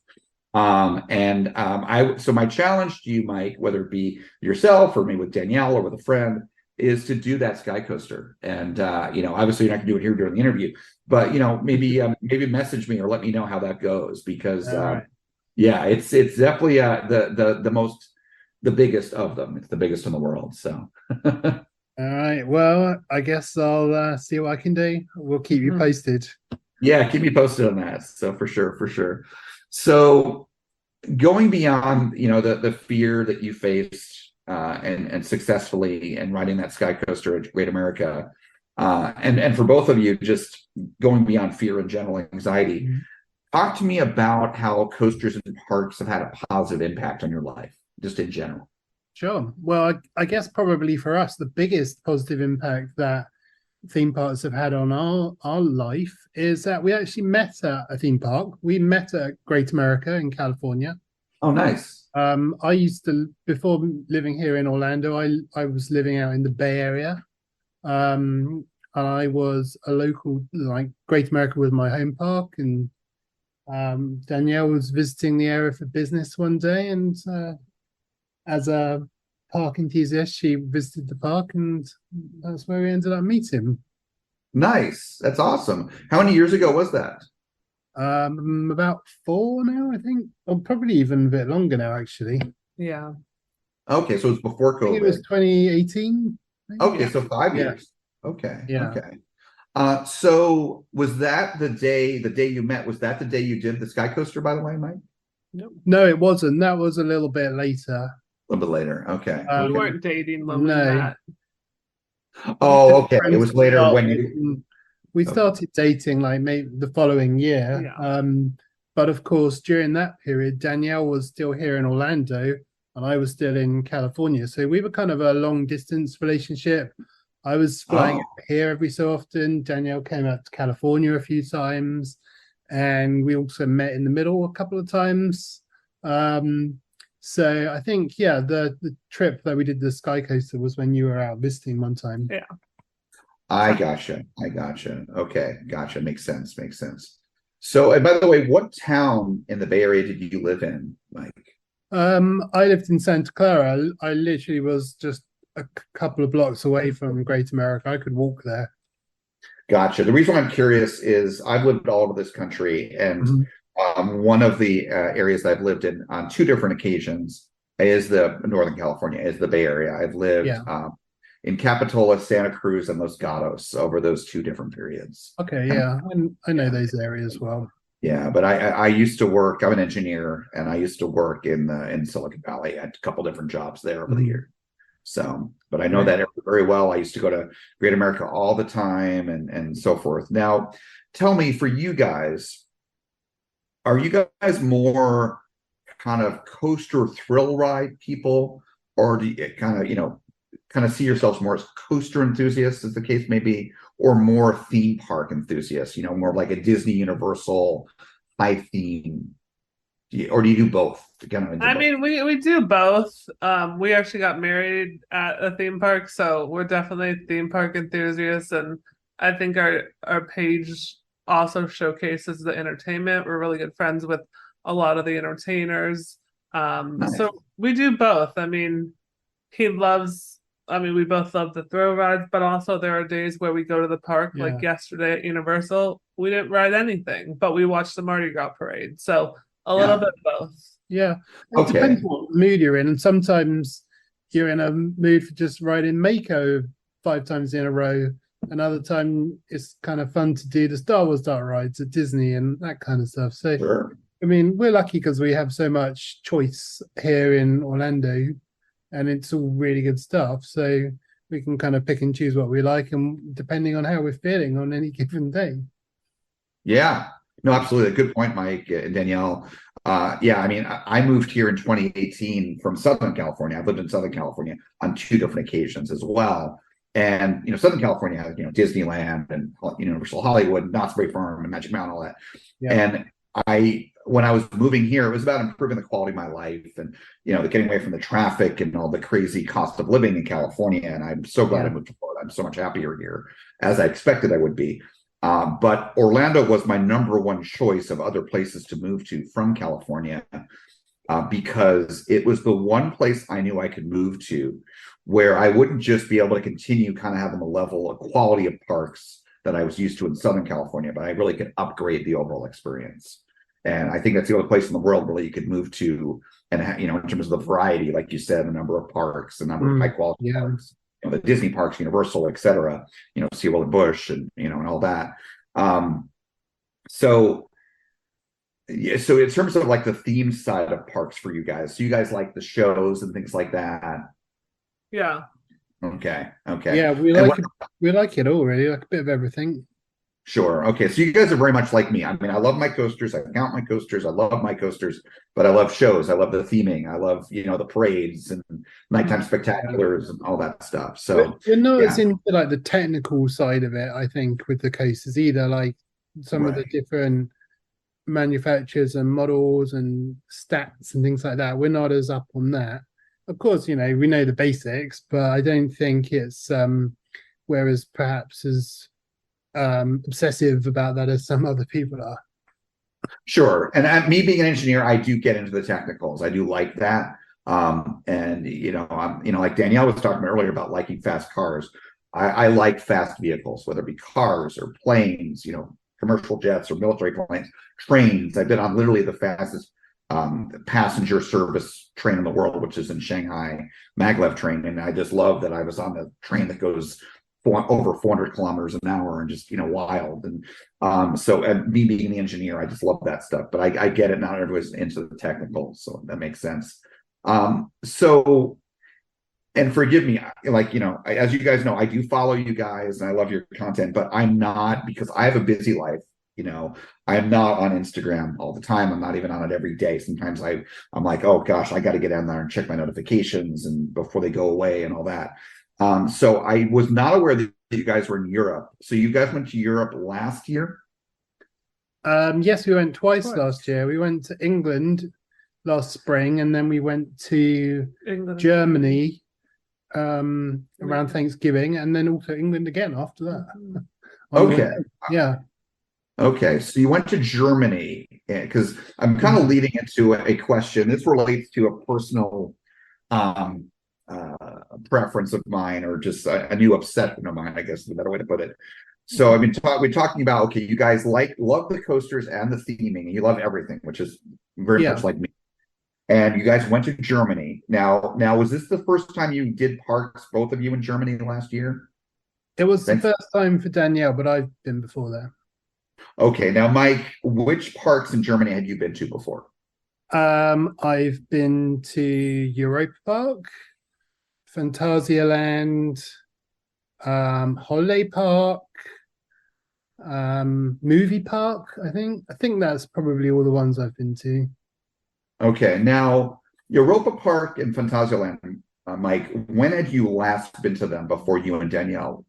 So my challenge to you, Mike, whether it be yourself or maybe with Danielle or with a friend, is to do that Sky Coaster. And obviously you're not gonna do it here during the interview, but maybe message me or let me know how that goes, because it's definitely the biggest of them. It's the biggest in the world. So all right, well, I guess I'll see what I can do. We'll keep you posted. Yeah, keep me posted on that. So for sure. So going beyond the fear that you faced and successfully and riding that Sky Coaster at Great America, and for both of you, just going beyond fear and general anxiety, talk to me about how coasters and parks have had a positive impact on your life, just in general. Sure. Well, I guess probably for us, the biggest positive impact that theme parks have had on our life is that we actually met at a theme park. We met at Great America in California. Oh, nice. I used to, before living here in Orlando, I was living out in the Bay Area. And I was a local, like Great America was my home park, and Danielle was visiting the area for business one day, and as a park enthusiast, she visited the park, and that's where we ended up meeting. Nice. That's awesome. How many years ago was that? About 4 now, I think, or probably even a bit longer now, actually. Yeah. Okay, so it was before COVID. I think it was 2018. Okay, so 5 years. Okay. Yeah. Okay. So was that the day you met? Was that the day you did the Sky Coaster, by the way, Mike? No, it wasn't. That was a little bit later. A little bit later. Okay. We weren't dating when we met. Oh, okay. It was later when you. We started dating like maybe the following year. Yeah. But of course, during that period, Danielle was still here in Orlando and I was still in California. So we were kind of a long distance relationship. I was flying here every so often. Danielle came out to California a few times, and we also met in the middle a couple of times. So I think, yeah, the trip that we did the Sky Coaster was when you were out visiting one time. Yeah. I gotcha. Okay, gotcha. Makes sense. So, and by the way, what town in the Bay Area did you live in, Mike? I lived in Santa Clara. I literally was just a couple of blocks away from Great America. I could walk there. Gotcha. The reason I'm curious is I've lived all over this country, and one of the areas that I've lived in on 2 different occasions is the Northern California, is the Bay Area. I've lived in Capitola, Santa Cruz, and Los Gatos over those 2 different periods. Okay, yeah, I know those areas well. Yeah, but I used to work. I'm an engineer, and I used to work in Silicon Valley. I had a couple different jobs there over the year. So, but I know that area very well. I used to go to Great America all the time, and so forth. Now, tell me, for you guys, are you guys more kind of coaster thrill ride people, or do you kind of see yourselves more as coaster enthusiasts, as the case may be, or more theme park enthusiasts, more like a Disney Universal high theme? Or do you do both? Mean, we do both. We actually got married at a theme park, so we're definitely theme park enthusiasts, and I think our page also showcases the entertainment. We're really good friends with a lot of the entertainers. Nice. So we do both. I mean, we both love the thrill rides, but also there are days where we go to the park, like yesterday at Universal. We didn't ride anything, but we watched the Mardi Gras parade. So a little bit of both. Yeah. It depends what mood you're in. And sometimes you're in a mood for just riding Mako 5 times in a row. Another time it's kind of fun to do the Star Wars dark rides at Disney and that kind of stuff. So, I mean, we're lucky because we have so much choice here in Orlando, and it's all really good stuff. So we can kind of pick and choose what we like, and depending on how we're feeling on any given day. Yeah, no, absolutely. Good point, Mike and Danielle. I mean, I moved here in 2018 from Southern California. I've lived in Southern California on 2 different occasions as well. And, Southern California has, Disneyland and Universal Hollywood, and Knott's Berry Farm and Magic Mountain, all that. Yeah. And when I was moving here, it was about improving the quality of my life and, getting away from the traffic and all the crazy cost of living in California. And I'm so glad I moved to Florida. I'm so much happier here, as I expected I would be. But Orlando was my number 1 choice of other places to move to from California, because it was the one place I knew I could move to where I wouldn't just be able to continue kind of having the level of quality of parks that I was used to in Southern California, but I really could upgrade the overall experience. And I think that's the only place in the world really you could move to, and in terms of the variety, like you said, the number of parks, the number of high quality parks. The Disney parks, Universal, etc., SeaWorld and Busch, and and all that. So in terms of like the theme side of parks for you guys, so you guys like the shows and things like that? Yeah. Okay. Yeah, we like it all, really, like a bit of everything. Sure. Okay. So you guys are very much like me. I mean, I love my coasters. I count my coasters. I love my coasters, but I love shows. I love the theming. I love, the parades and nighttime spectaculars and all that stuff. So You're not yeah. as into like the technical side of it, I think, with the coasters either. Like some of the different manufacturers and models and stats and things like that. We're not as up on that. Of course, we know the basics, but I don't think it's whereas perhaps as obsessive about that as some other people are. Sure. And me being an engineer, I do get into the technicals. I do like that. And I'm like Danielle was talking earlier about liking fast cars. I like fast vehicles, whether it be cars or planes, commercial jets or military planes, trains. I've been on literally the fastest passenger service train in the world, which is in Shanghai, maglev train. And I just love that I was on the train that goes over 400 kilometers an hour and just wild. And so me being the engineer, I just love that stuff. But I get it. Not everybody's into the technical, so that makes sense. So, and forgive me, as you guys know, I do follow you guys and I love your content, but I'm not, because I have a busy life. I'm not on Instagram all the time. I'm not even on it every day. Sometimes I'm like, oh gosh, I got to get on there and check my notifications and before they go away and all that. So I was not aware that you guys were in Europe. So you guys went to Europe last year? Yes, we went twice last year. We went to England last spring, and then we went to Germany around Thanksgiving, and then also England again after that. Okay. Yeah. Okay, so you went to Germany, because I'm kind of leading into a question. This relates to a personal preference of mine, or just a new obsession of mine, I guess is a better way to put it. So I've been we're talking about, okay, you guys love the coasters and the theming, and you love everything, which is very much like me. And you guys went to Germany. Now, was this the first time you did parks, both of you, in Germany last year? It was the first time for Danielle, but I've been before there. Okay, now Mike, which parks in Germany had you been to before? I've been to Europa Park, Phantasialand, Holiday Park, Movie Park. I think that's probably all the ones I've been to. Okay, now Europa Park and Phantasialand, Mike, when had you last been to them before you and Danielle?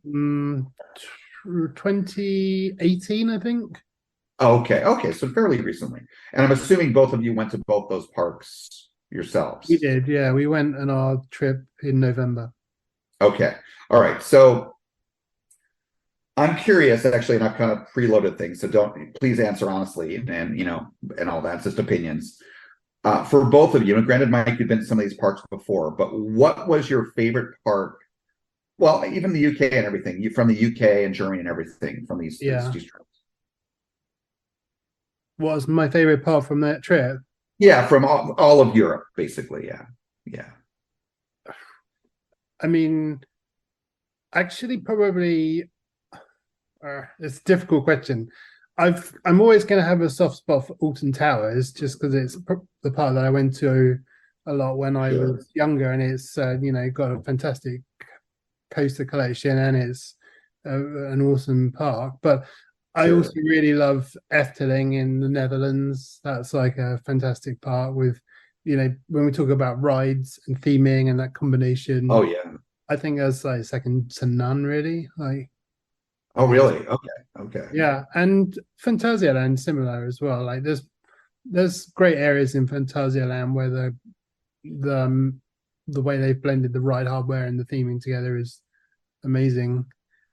2018, I think. Okay, so fairly recently. And I'm assuming both of you went to both those parks yourselves. We did, yeah. We went on our trip in November. Okay, all right. So I'm curious, actually, and I've kind of preloaded things, so please answer honestly, and all that, just opinions. For both of you, and granted, Mike, you've been to some of these parks before, but what was your favorite park? Well, even the UK and everything, you from the UK and Germany and everything from these trips. What was my favorite part from that trip? Yeah, from all of Europe, basically. Yeah. I mean, actually, probably it's a difficult question. I'm always going to have a soft spot for Alton Towers, just because it's the part that I went to a lot when I was younger, and it's got a fantastic coaster collection, and it's an awesome park. But I also really love Efteling in the Netherlands. That's like a fantastic park with, when we talk about rides and theming and that combination. Oh yeah, I think that's like second to none, really. Like, oh really? Okay. Yeah, and Phantasialand similar as well. Like there's great areas in Phantasialand where the way they've blended the ride hardware and the theming together is amazing.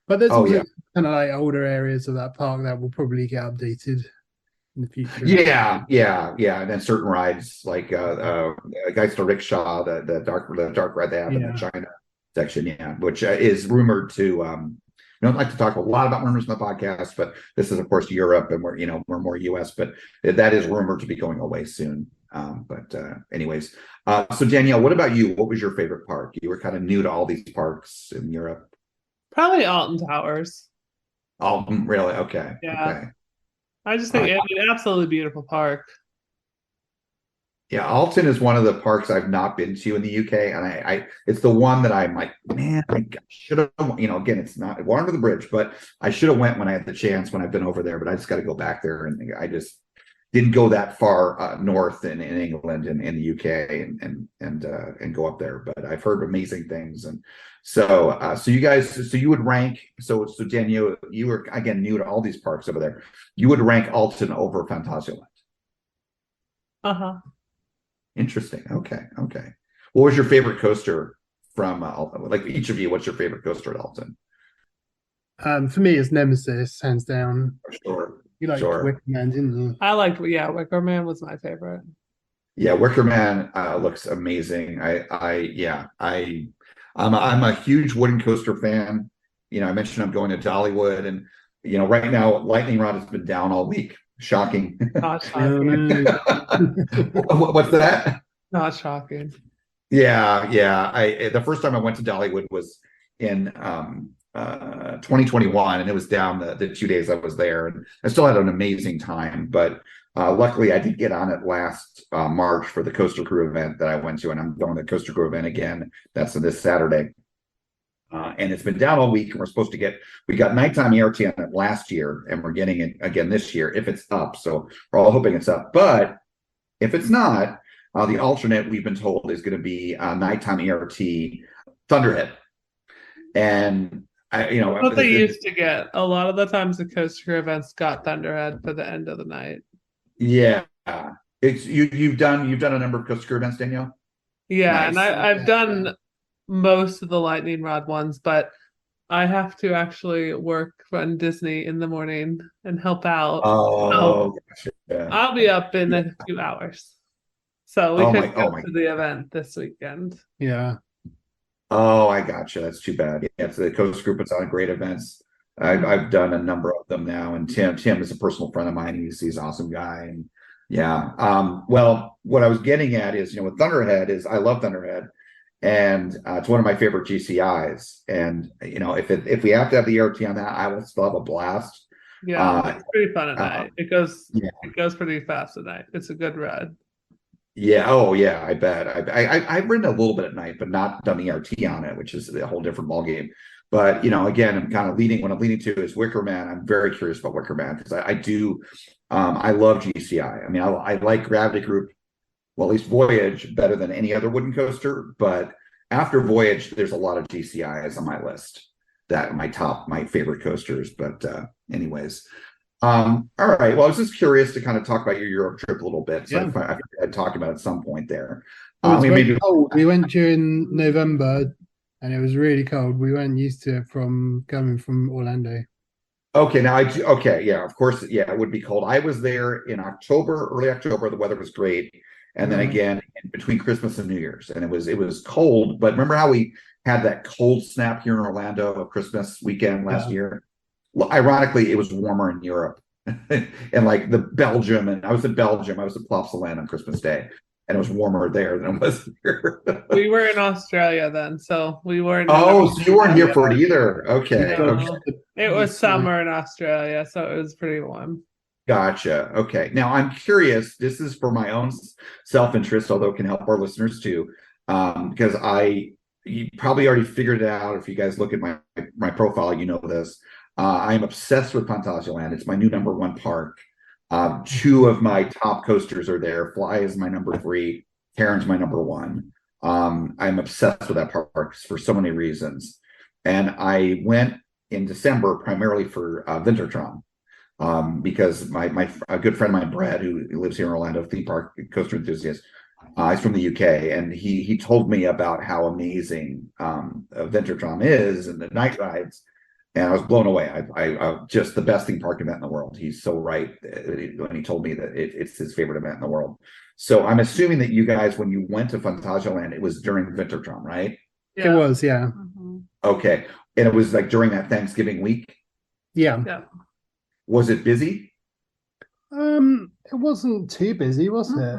But there's also kind of like older areas of that park that will probably get updated in the future. Yeah. And then certain rides like Geister Rickshaw, the dark ride they have in the China section, which is rumored to. I don't like to talk a lot about rumors on the podcast, but this is of course Europe, and we're more US, but that is rumored to be going away soon. Anyways, so Danielle, what about you? What was your favorite park? You were kind of new to all these parks in Europe. Probably Alton Towers. Alton, really? Okay. Yeah. Okay. I just think it's an absolutely beautiful park. Yeah, Alton is one of the parks I've not been to in the UK, and it's the one that I'm like, man, I should have. Again, it's not water under the bridge, but I should have went when I had the chance when I've been over there. But I just got to go back there, and I just didn't go that far north in England and in the UK and go up there. But I've heard amazing things, and so you guys, so you would rank. So Danielle, you were again new to all these parks over there. You would rank Alton over Fantasyland. Interesting. Okay. What was your favorite coaster from Alton? Like each of you, what's your favorite coaster at Alton? For me, it's Nemesis, hands down. Sure. You liked Wicker Man, didn't you? I liked, Wicker Man was my favorite. Yeah, Wicker Man looks amazing. I'm a huge wooden coaster fan. I mentioned I'm going to Dollywood, and right now Lightning Rod has been down all week. Shocking. Not shocking. What's that? Not shocking. Yeah. The first time I went to Dollywood was in 2021, and it was down the 2 days I was there, and I still had an amazing time. But luckily, I did get on it last March for the Coaster Crew event that I went to, and I'm going to the Coaster Crew event again. That's this Saturday. And it's been down all week, and we got nighttime ERT on it last year, and we're getting it again this year if it's up. So we're all hoping it's up. But if it's not, the alternate we've been told is going to be nighttime ERT Thunderhead. And what they used to get a lot of the times, the Coaster events got Thunderhead for the end of the night. Yeah, it's you've done a number of Coaster events, Danielle. Yeah, nice. And I've done most of the Lightning Rod ones, but I have to actually work on Disney in the morning and help out. Gotcha. I'll be up in a few hours, so we could go to the event this weekend. Yeah. Oh, I gotcha. That's too bad. Yeah, so the Coast Group puts on great events. I've done a number of them now, and Tim is a personal friend of mine. He's an awesome guy, and yeah. Well, what I was getting at is, with Thunderhead I love Thunderhead, and it's one of my favorite GCIs. And if we have to have the ERT on that, I will still have a blast. Yeah, it's pretty fun at night. It goes pretty fast at night. It's a good ride. Yeah. Oh, yeah. I bet. I've ridden a little bit at night, but not done ERT on it, which is a whole different ballgame. But again, I'm kind of what I'm leading to is Wicker Man. I'm very curious about Wicker Man because I do. I love GCI. I mean, I like Gravity Group, well, at least Voyage, better than any other wooden coaster. But after Voyage, there's a lot of GCIs on my list that are my favorite coasters. But anyways. All right. Well, I was just curious to kind of talk about your Europe trip a little bit. So I had talked about it at some point there. It was very cold. We went during November, and it was really cold. We weren't used to it coming from Orlando. Okay. Now yeah, of course. Yeah, it would be cold. I was there in early October. The weather was great. And then again, in between Christmas and New Year's, and it was cold. But remember how we had that cold snap here in Orlando of Christmas weekend last year? Well, ironically, it was warmer in Europe and like Belgium. And I was in Belgium. I was at Plopsaland on Christmas Day, and it was warmer there than it was here. We were in Australia then, so we weren't. Oh, so you weren't here for it either. Okay. No. It was summer in Australia, so it was pretty warm. Gotcha. Okay. Now I'm curious. This is for my own self-interest, although it can help our listeners too, because you probably already figured it out. If you guys look at my profile, you know this. I'm obsessed with Fantasyland. It's my new number one park. Two of my top coasters are there. Fly is my number 3. Terran's my number 1. I'm obsessed with that park for so many reasons. And I went in December primarily for Wintertron, because a good friend of mine, Brad, who lives here in Orlando, theme park coaster enthusiast, he's from the UK, and he told me about how amazing Wintertron is and the night rides. And I was blown away. I just the best theme park event in the world. He's so right when he told me that it's his favorite event in the world. So I'm assuming that you guys, when you went to Fantasyland, it was during Wintertron, right? Yeah. It was, yeah. Mm-hmm. Okay, and it was like during that Thanksgiving week. Yeah. Was it busy? It wasn't too busy, was it?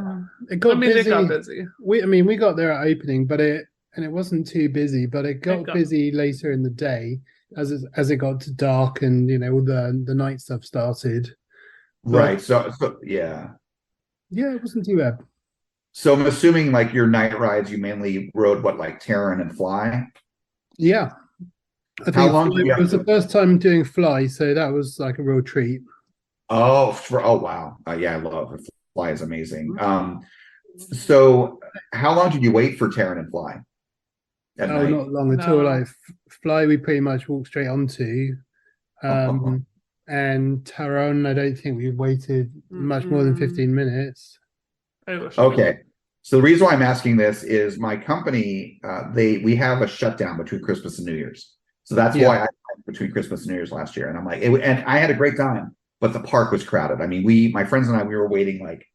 It got busy. It got busy. We got there at opening, but it wasn't too busy. But it got busy later in the day. As it got to dark and all the night stuff started. Right. So yeah. Yeah, it wasn't too bad. So I'm assuming like your night rides, you mainly rode what, like Terran and Fly? Yeah. I think How long did you it was have the first time doing Fly, so that was like a real treat. Oh wow. Yeah, I love it. Fly is amazing. So how long did you wait for Terran and Fly at Oh, night? not long at all. Like Fly, we pretty much walked straight onto. And Taron, I don't think we waited much more than 15 minutes. Okay. So the reason why I'm asking this is my company, we have a shutdown between Christmas and New Year's. So that's why I went between Christmas and New Year's last year. And I'm like, and I had a great time, but the park was crowded. I mean, my friends and I, we were waiting like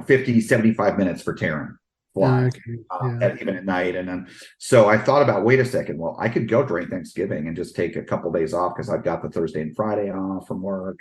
50, 75 minutes for Terran Fly, even at night. And then, so I thought about, wait a second, well, I could go during Thanksgiving and just take a couple days off because I've got the Thursday and Friday off from work.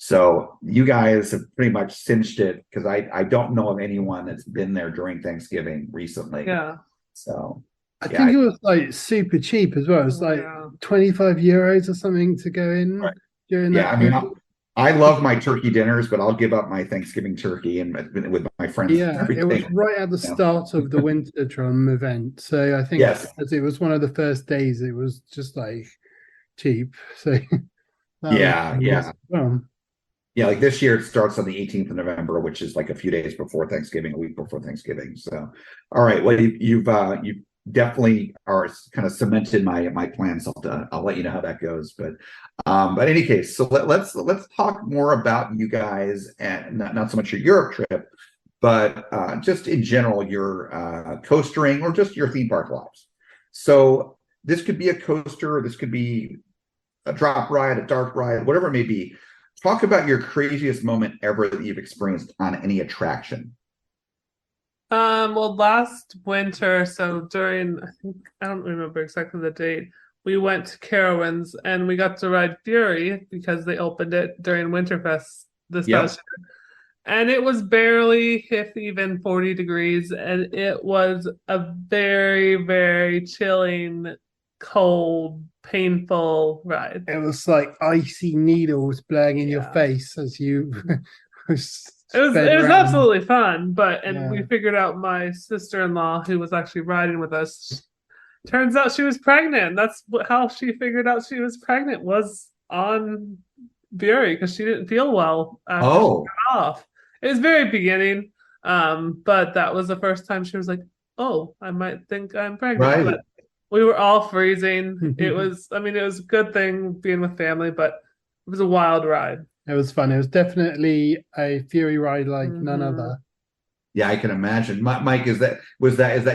So you guys have pretty much cinched it because I don't know of anyone that's been there during Thanksgiving recently. Yeah. So I think it was like super cheap as well. It's like 25 euros or something to go in during that. Yeah, I mean, I love my turkey dinners, but I'll give up my Thanksgiving turkey and with my friends. Yeah, it was right at the start of the Wintertron event. So I think as it was one of the first days, it was just like cheap. So yeah. Yeah, like this year it starts on the 18th of November, which is like a few days before Thanksgiving, a week before Thanksgiving. So, all right, well, you've definitely are kind of cemented my plans. I'll let you know how that goes. But in any case, so let's talk more about you guys and not so much your Europe trip, but just in general your coastering or just your theme park lives. So this could be a coaster, this could be a drop ride, a dark ride, whatever it may be. Talk about your craziest moment ever that you've experienced on any attraction. Well, last winter, so during, I don't remember exactly the date, we went to Carowinds and we got to ride Fury because they opened it during Winterfest this past year. And it was barely, if even 40 degrees, and it was a very, very chilling, cold, painful ride. It was like icy needles blowing in your face as you it was absolutely fun, but we figured out my sister-in-law, who was actually riding with us, turns out she was pregnant. That's how she figured out she was pregnant, was on Fury, because she didn't feel well after she got off. It was very beginning, but that was the first time she was like, oh, I might think I'm pregnant. Right. But we were all freezing. It was a good thing being with family, but it was a wild ride. It was fun. It was definitely a Fury ride like none other. Yeah, I can imagine. Mike, is that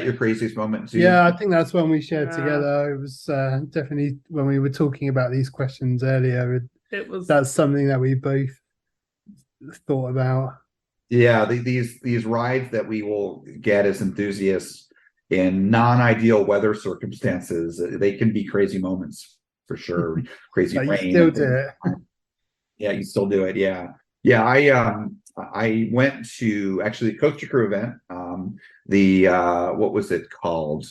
your craziest moment too? Yeah, I think that's when we shared together. It was definitely when we were talking about these questions earlier. That's something that we both thought about. Yeah, these rides that we will get as enthusiasts in non-ideal weather circumstances, they can be crazy moments for sure. Crazy rain. You still do it. Yeah, you still do it. Yeah. I went to actually the Coaster Crew event. What was it called?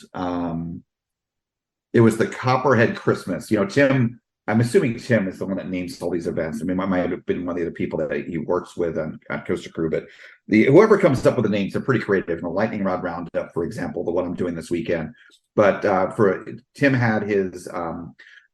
It was the Copperhead Christmas. Tim. I'm assuming Tim is the one that names all these events. I mean, I might have been one of the other people that he works with on Coaster Crew, but whoever comes up with the names, they're pretty creative. The Lightning Rod Roundup, for example, the one I'm doing this weekend. But Tim had his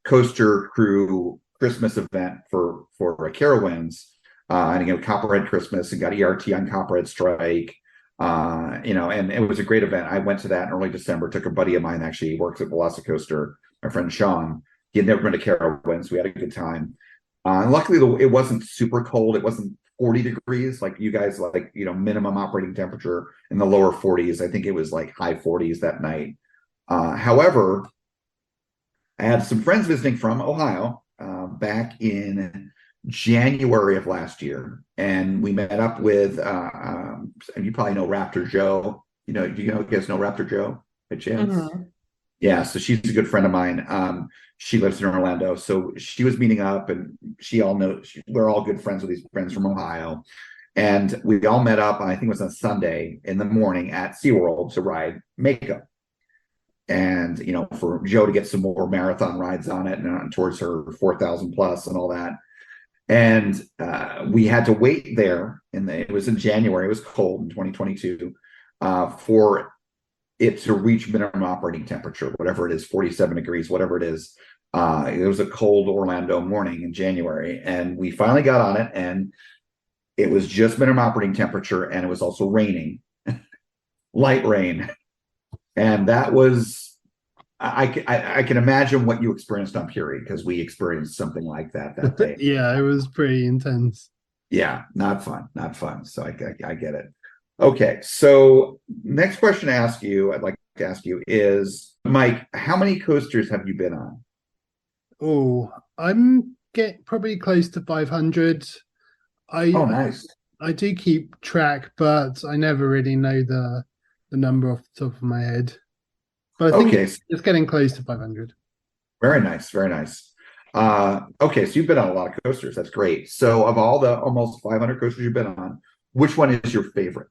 Coaster Crew Christmas event for Carowinds, and Copperhead Christmas, and got ERT on Copperhead Strike. And it was a great event. I went to that in early December. Took a buddy of mine, actually, he works at Velocicoaster, my friend Sean. He had never been to Carowinds. We had a good time. Luckily, it wasn't super cold. It wasn't 40 degrees like you guys, minimum operating temperature in the lower 40s. I think it was like high 40s that night. However, I had some friends visiting from Ohio back in January of last year, and we met up with, and you probably know Raptor Joe. Do you guys know Raptor Joe by chance? Mm-hmm. Yeah, so she's a good friend of mine. She lives in Orlando, so she was meeting up, and we're all good friends with these friends from Ohio, and we all met up. I think it was on Sunday in the morning at SeaWorld to ride Makeup, and for Joe to get some more marathon rides on it and towards her 4,000 plus and all that. And we had to wait there, it was in January. It was cold in 2022. for it to reach minimum operating temperature, whatever it is, 47 degrees, whatever it is. It was a cold Orlando morning in January, and we finally got on it, and it was just minimum operating temperature, and it was also raining, light rain. And that was, I can imagine what you experienced on Fury, because we experienced something like that day. Yeah, it was pretty intense. Yeah, not fun. So I get it. Okay, so next question I'd like to ask you is, Mike, how many coasters have you been on? Oh, I'm probably close to 500. Oh, nice. I do keep track, but I never really know the number off the top of my head. But I think it's getting close to 500. Very nice, very nice. Okay, so you've been on a lot of coasters. That's great. So of all the almost 500 coasters you've been on, which one is your favorite?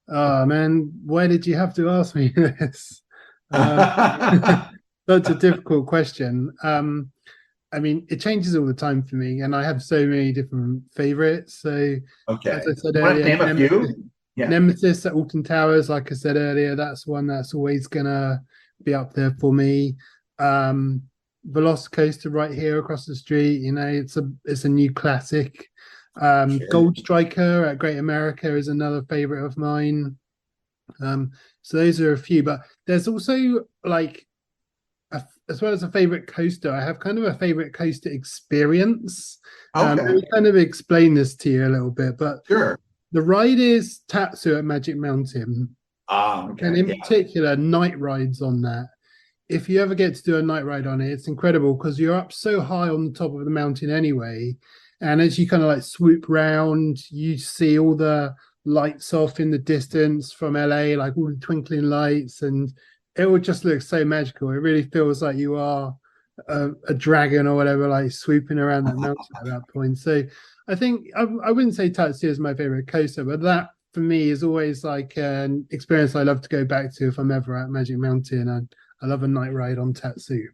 Oh man, why did you have to ask me this? That's a difficult question. I mean, it changes all the time for me, and I have so many different favorites. So, as I said earlier, name a few? Yeah. Nemesis at Alton Towers, like I said earlier, that's one that's always gonna be up there for me. Velocicoaster right here across the street, you know, it's a new classic. Sure. Gold Striker at Great America is another favorite of mine. So those are a few, but there's also like, as well as a favorite coaster, I have kind of a favorite coaster experience. Let me kind of explain this to you a little bit, but sure. The ride is Tatsu at Magic Mountain. And in particular, night rides on that. If you ever get to do a night ride on it, it's incredible because you're up so high on the top of the mountain anyway. And as you kind of like swoop round, you see all the lights off in the distance from LA, like all the twinkling lights, and it would just look so magical. It really feels like you are a dragon or whatever, like swooping around that mountain at that point. So I think I wouldn't say Tatsu is my favorite coaster, but that for me is always like an experience I love to go back to if I'm ever at Magic Mountain. And I love a night ride on Tatsu.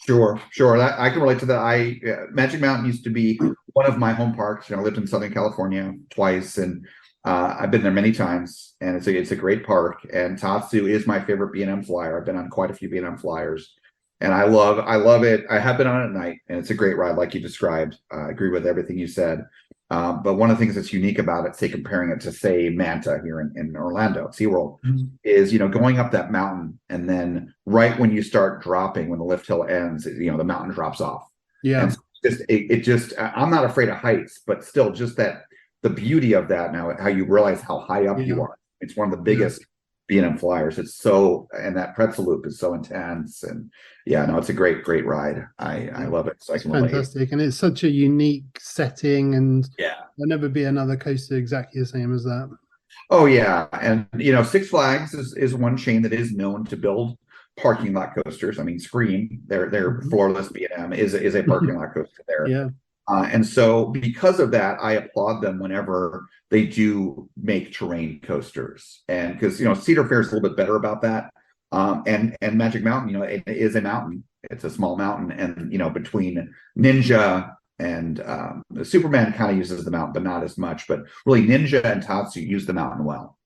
Sure. I can relate to that. Magic Mountain used to be one of my home parks. You know, I lived in Southern California twice, and I've been there many times, and it's a great park. And Tatsu is my favorite B&M flyer. I've been on quite a few B&M flyers, and I love it. I have been on it at night, and it's a great ride, like you described. I agree with everything you said. But one of the things that's unique about it, say comparing it to, say, Manta here in Orlando at SeaWorld, is, you know, going up that mountain, and then right when you start dropping, when the lift hill ends, you know, the mountain drops off. Yeah. And it just I'm not afraid of heights, but still just that the beauty of that now, how you realize how high up you are. It's one of the biggest B&M flyers. It's so, and that pretzel loop is so intense, and it's a great ride. I love it. So it's fantastic, and it's such a unique setting, and there'll never be another coaster exactly the same as that. Oh yeah, and you know, Six Flags is one chain that is known to build parking lot coasters. I mean, Scream, their floorless B&M is a parking lot coaster there. Yeah. And so because of that, I applaud them whenever they do make terrain coasters. And because, you know, Cedar Fair is a little bit better about that. And Magic Mountain, you know, it is a mountain. It's a small mountain. And, you know, between Ninja and Superman kind of uses the mountain, but not as much. But really, Ninja and Tatsu use the mountain well.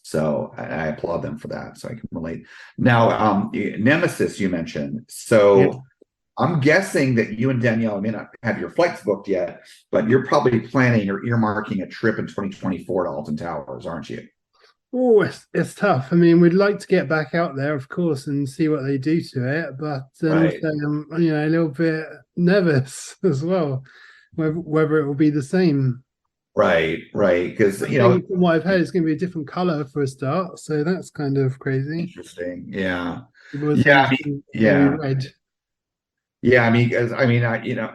So I applaud them for that. So I can relate. Now, Nemesis, you mentioned. So I'm guessing that you and Danielle may not have your flights booked yet, but you're probably planning or earmarking a trip in 2024 to Alton Towers, aren't you? Oh, it's tough. I mean, we'd like to get back out there, of course, and see what they do to it, but I'm, you know, a little bit nervous as well, whether it will be the same. Right. Because, you know, from what I've heard, it's going to be a different color for a start, so that's kind of crazy. Interesting. Yeah. Red. Yeah, I mean, you know,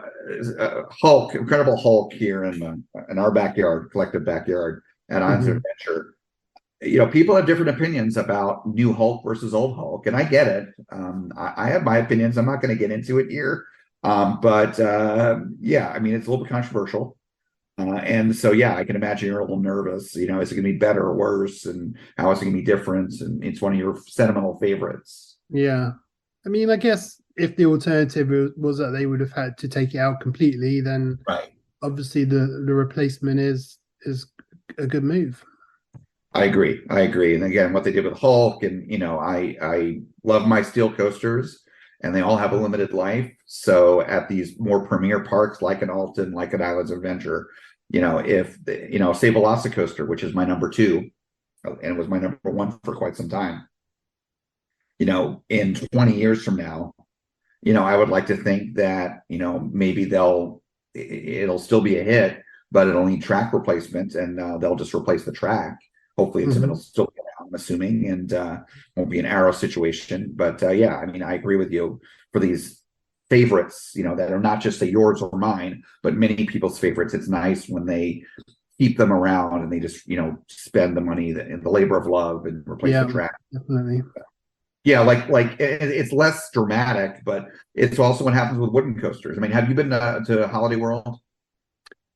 Hulk, Incredible Hulk here in our backyard, collective backyard at Islands of Adventure. You know, people have different opinions about new Hulk versus old Hulk, and I get it. I have my opinions. I'm not going to get into it here, but I mean, it's a little bit controversial, and so I can imagine you're a little nervous. You know, is it going to be better or worse, and how is it going to be different? And it's one of your sentimental favorites. Yeah, I mean, I guess if the alternative was that they would have had to take it out completely, then obviously the replacement is a good move. I agree. And again, what they did with Hulk, and I love my steel coasters, and they all have a limited life. So at these more premier parks, like an Alton, like an Islands of Adventure, if say Velocicoaster, which is my number 2, and it was my number 1 for quite some time. In 20 years from now, I would like to think that maybe it'll still be a hit, but it'll need track replacement, and they'll just replace the track. Hopefully it'll still get out, I'm assuming, and won't be an Arrow situation. But yeah, I mean, I agree with you for these favorites, that are not just yours or mine, but many people's favorites. It's nice when they keep them around and they just, spend the money and the labor of love and replace the track. Definitely. Yeah, like it's less dramatic, but it's also what happens with wooden coasters. I mean, have you been to Holiday World?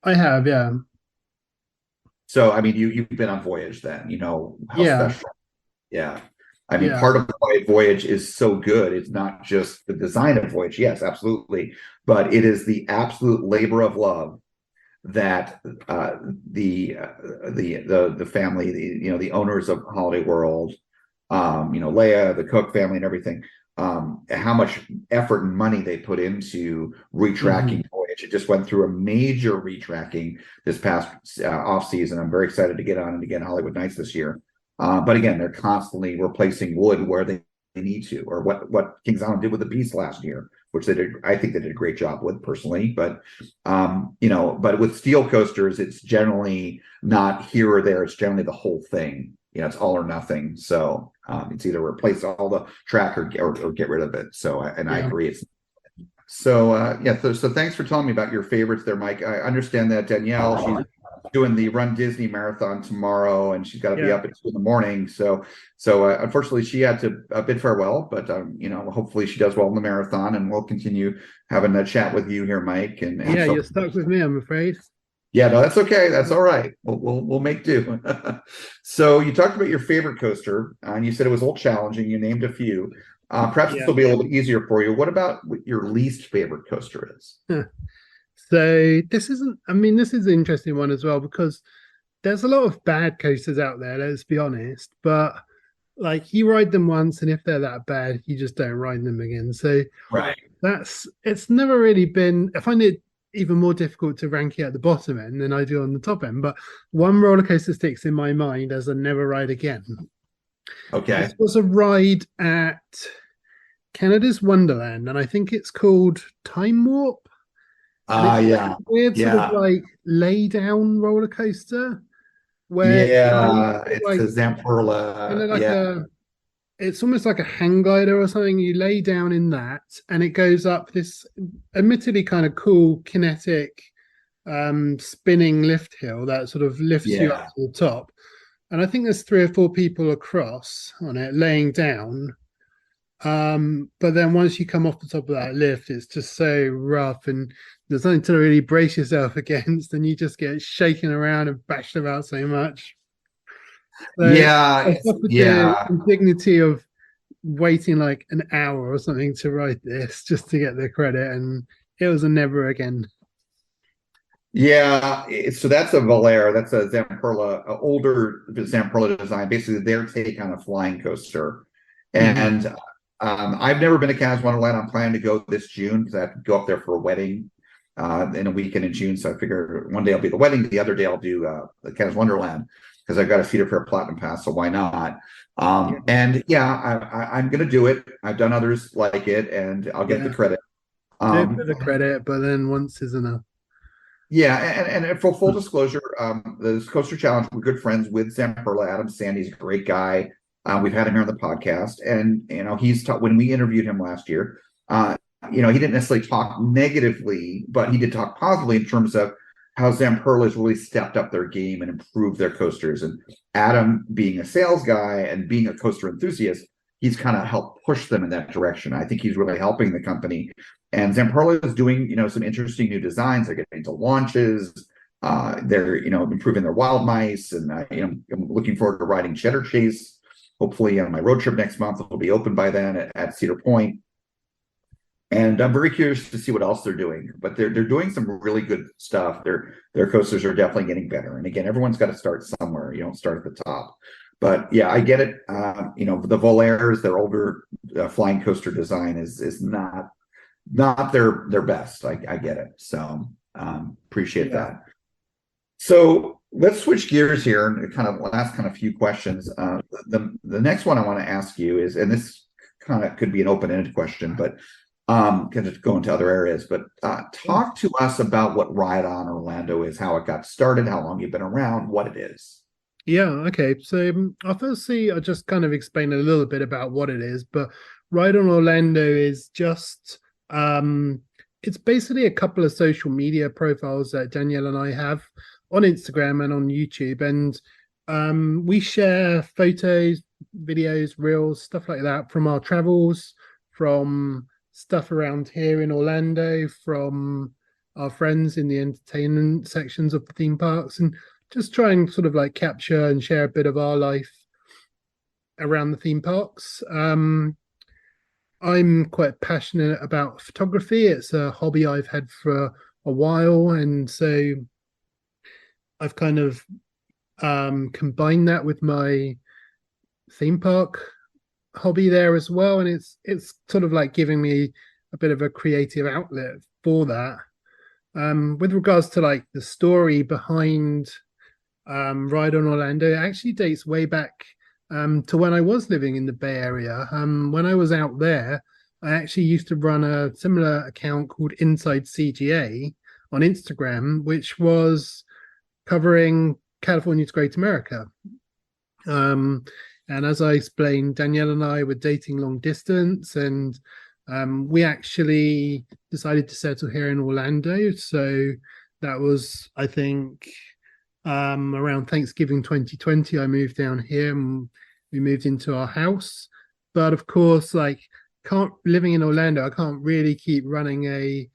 I have, yeah. So, I mean, you've been on Voyage then, how special. Yeah. I mean, part of why Voyage is so good, it's not just the design of Voyage, yes, absolutely, but it is the absolute labor of love that the family, the owners of Holiday World, Leia, the Cook family, and everything, how much effort and money they put into retracking Voyage. It just went through a major retracking this past off season. I'm very excited to get on it again, Hollywood Nights this year. But again, they're constantly replacing wood where they need to, or what Kings Island did with the Beast last year, which they did. I think they did a great job with, personally. But but with steel coasters, it's generally not here or there. It's generally the whole thing. It's all or nothing. So it's either replace all the track or get rid of it. So I agree. So thanks for telling me about your favorites there, Mike. I understand that Danielle, she's doing the Run Disney Marathon tomorrow, and she's got to be up at 2 in. So unfortunately, she had to bid farewell. But hopefully she does well in the marathon, and we'll continue having a chat with you here, Mike. And you're stuck with me, I'm afraid. Yeah, no, that's okay. That's all right. We'll make do. So you talked about your favorite coaster, and you said it was a little challenging. You named a few. Perhaps this will be a little bit easier for you. What about what your least favorite coaster is? So this is an interesting one as well, because there's a lot of bad coasters out there, let's be honest. But like, you ride them once, and if they're that bad, you just don't ride them again. So it's never really been. I find it even more difficult to rank it at the bottom end than I do on the top end. But one roller coaster sticks in my mind as a never ride again. Okay. This was a ride at Canada's Wonderland, and I think it's called Time Warp. Weird sort of like lay down roller coaster where it's a Zamperla. It's almost like a hang glider or something. You lay down in that, and it goes up this admittedly kind of cool kinetic spinning lift hill that sort of lifts you up to the top. And I think there's 3 or 4 people across on it laying down. But then once you come off the top of that lift, it's just so rough, and there's nothing to really brace yourself against, and you just get shaken around and bashed about so much. So the indignity of waiting like an hour or something to ride this just to get the credit, and it was a never again. Yeah, so that's a Valère. That's a Zamperla, older Zamperla design, basically their take on a flying coaster. And I've never been to Canada's Wonderland. I'm planning to go this June because I have to go up there for a wedding in a weekend in June. So I figure one day I'll be at the wedding, the other day I'll do the Canada's Wonderland, because I've got a Cedar Fair Platinum Pass, so why not? And I'm going to do it. I've done others like it, and I'll get the credit. The credit, but then once is enough. Yeah, and for full disclosure, the Coaster Challenge, we're good friends with Zamperla. Adam Sandy's a great guy. We've had him here on the podcast, and he's when we interviewed him last year, he didn't necessarily talk negatively, but he did talk positively in terms of how Zamperla has really stepped up their game and improved their coasters. And Adam, being a sales guy and being a coaster enthusiast, he's kind of helped push them in that direction. I think he's really helping the company. And Zamperla is doing, some interesting new designs. They're getting into launches. They're, improving their wild mice. And, I'm looking forward to riding Cheddar Chase. Hopefully on my road trip next month, it'll be open by then at Cedar Point. And I'm very curious to see what else they're doing. But they're doing some really good stuff. Their coasters are definitely getting better. And again, everyone's got to start somewhere. You don't start at the top. But yeah, I get it. The Volairs, their older flying coaster design is not their best. I get it. So appreciate that. So let's switch gears here and kind of last kind of few questions. The next one I want to ask you is, and this kind of could be an open-ended question, but can just go into other areas. But talk to us about what Ride On Orlando is, how it got started, how long you've been around, what it is. Yeah, okay. So I'll just kind of explain a little bit about what it is. But Ride On Orlando is just it's basically a couple of social media profiles that Danielle and I have on Instagram and on YouTube, and we share photos, videos, reels, stuff like that from our travels, from stuff around here in Orlando, from our friends in the entertainment sections of the theme parks, and just try and sort of like capture and share a bit of our life around the theme parks. I'm quite passionate about photography. It's a hobby I've had for a while, and so I've kind of combined that with my theme park hobby there as well, and it's sort of like giving me a bit of a creative outlet for that. With regards to like the story behind Ride On Orlando, it actually dates way back to when I was living in the Bay Area. When I was out there, I actually used to run a similar account called Inside CGA on Instagram, which was covering California's Great America. And as I explained, Danielle and I were dating long distance, and we actually decided to settle here in Orlando. So that was, I think, around Thanksgiving 2020, I moved down here and we moved into our house. But of course, like living in Orlando, I can't really keep running a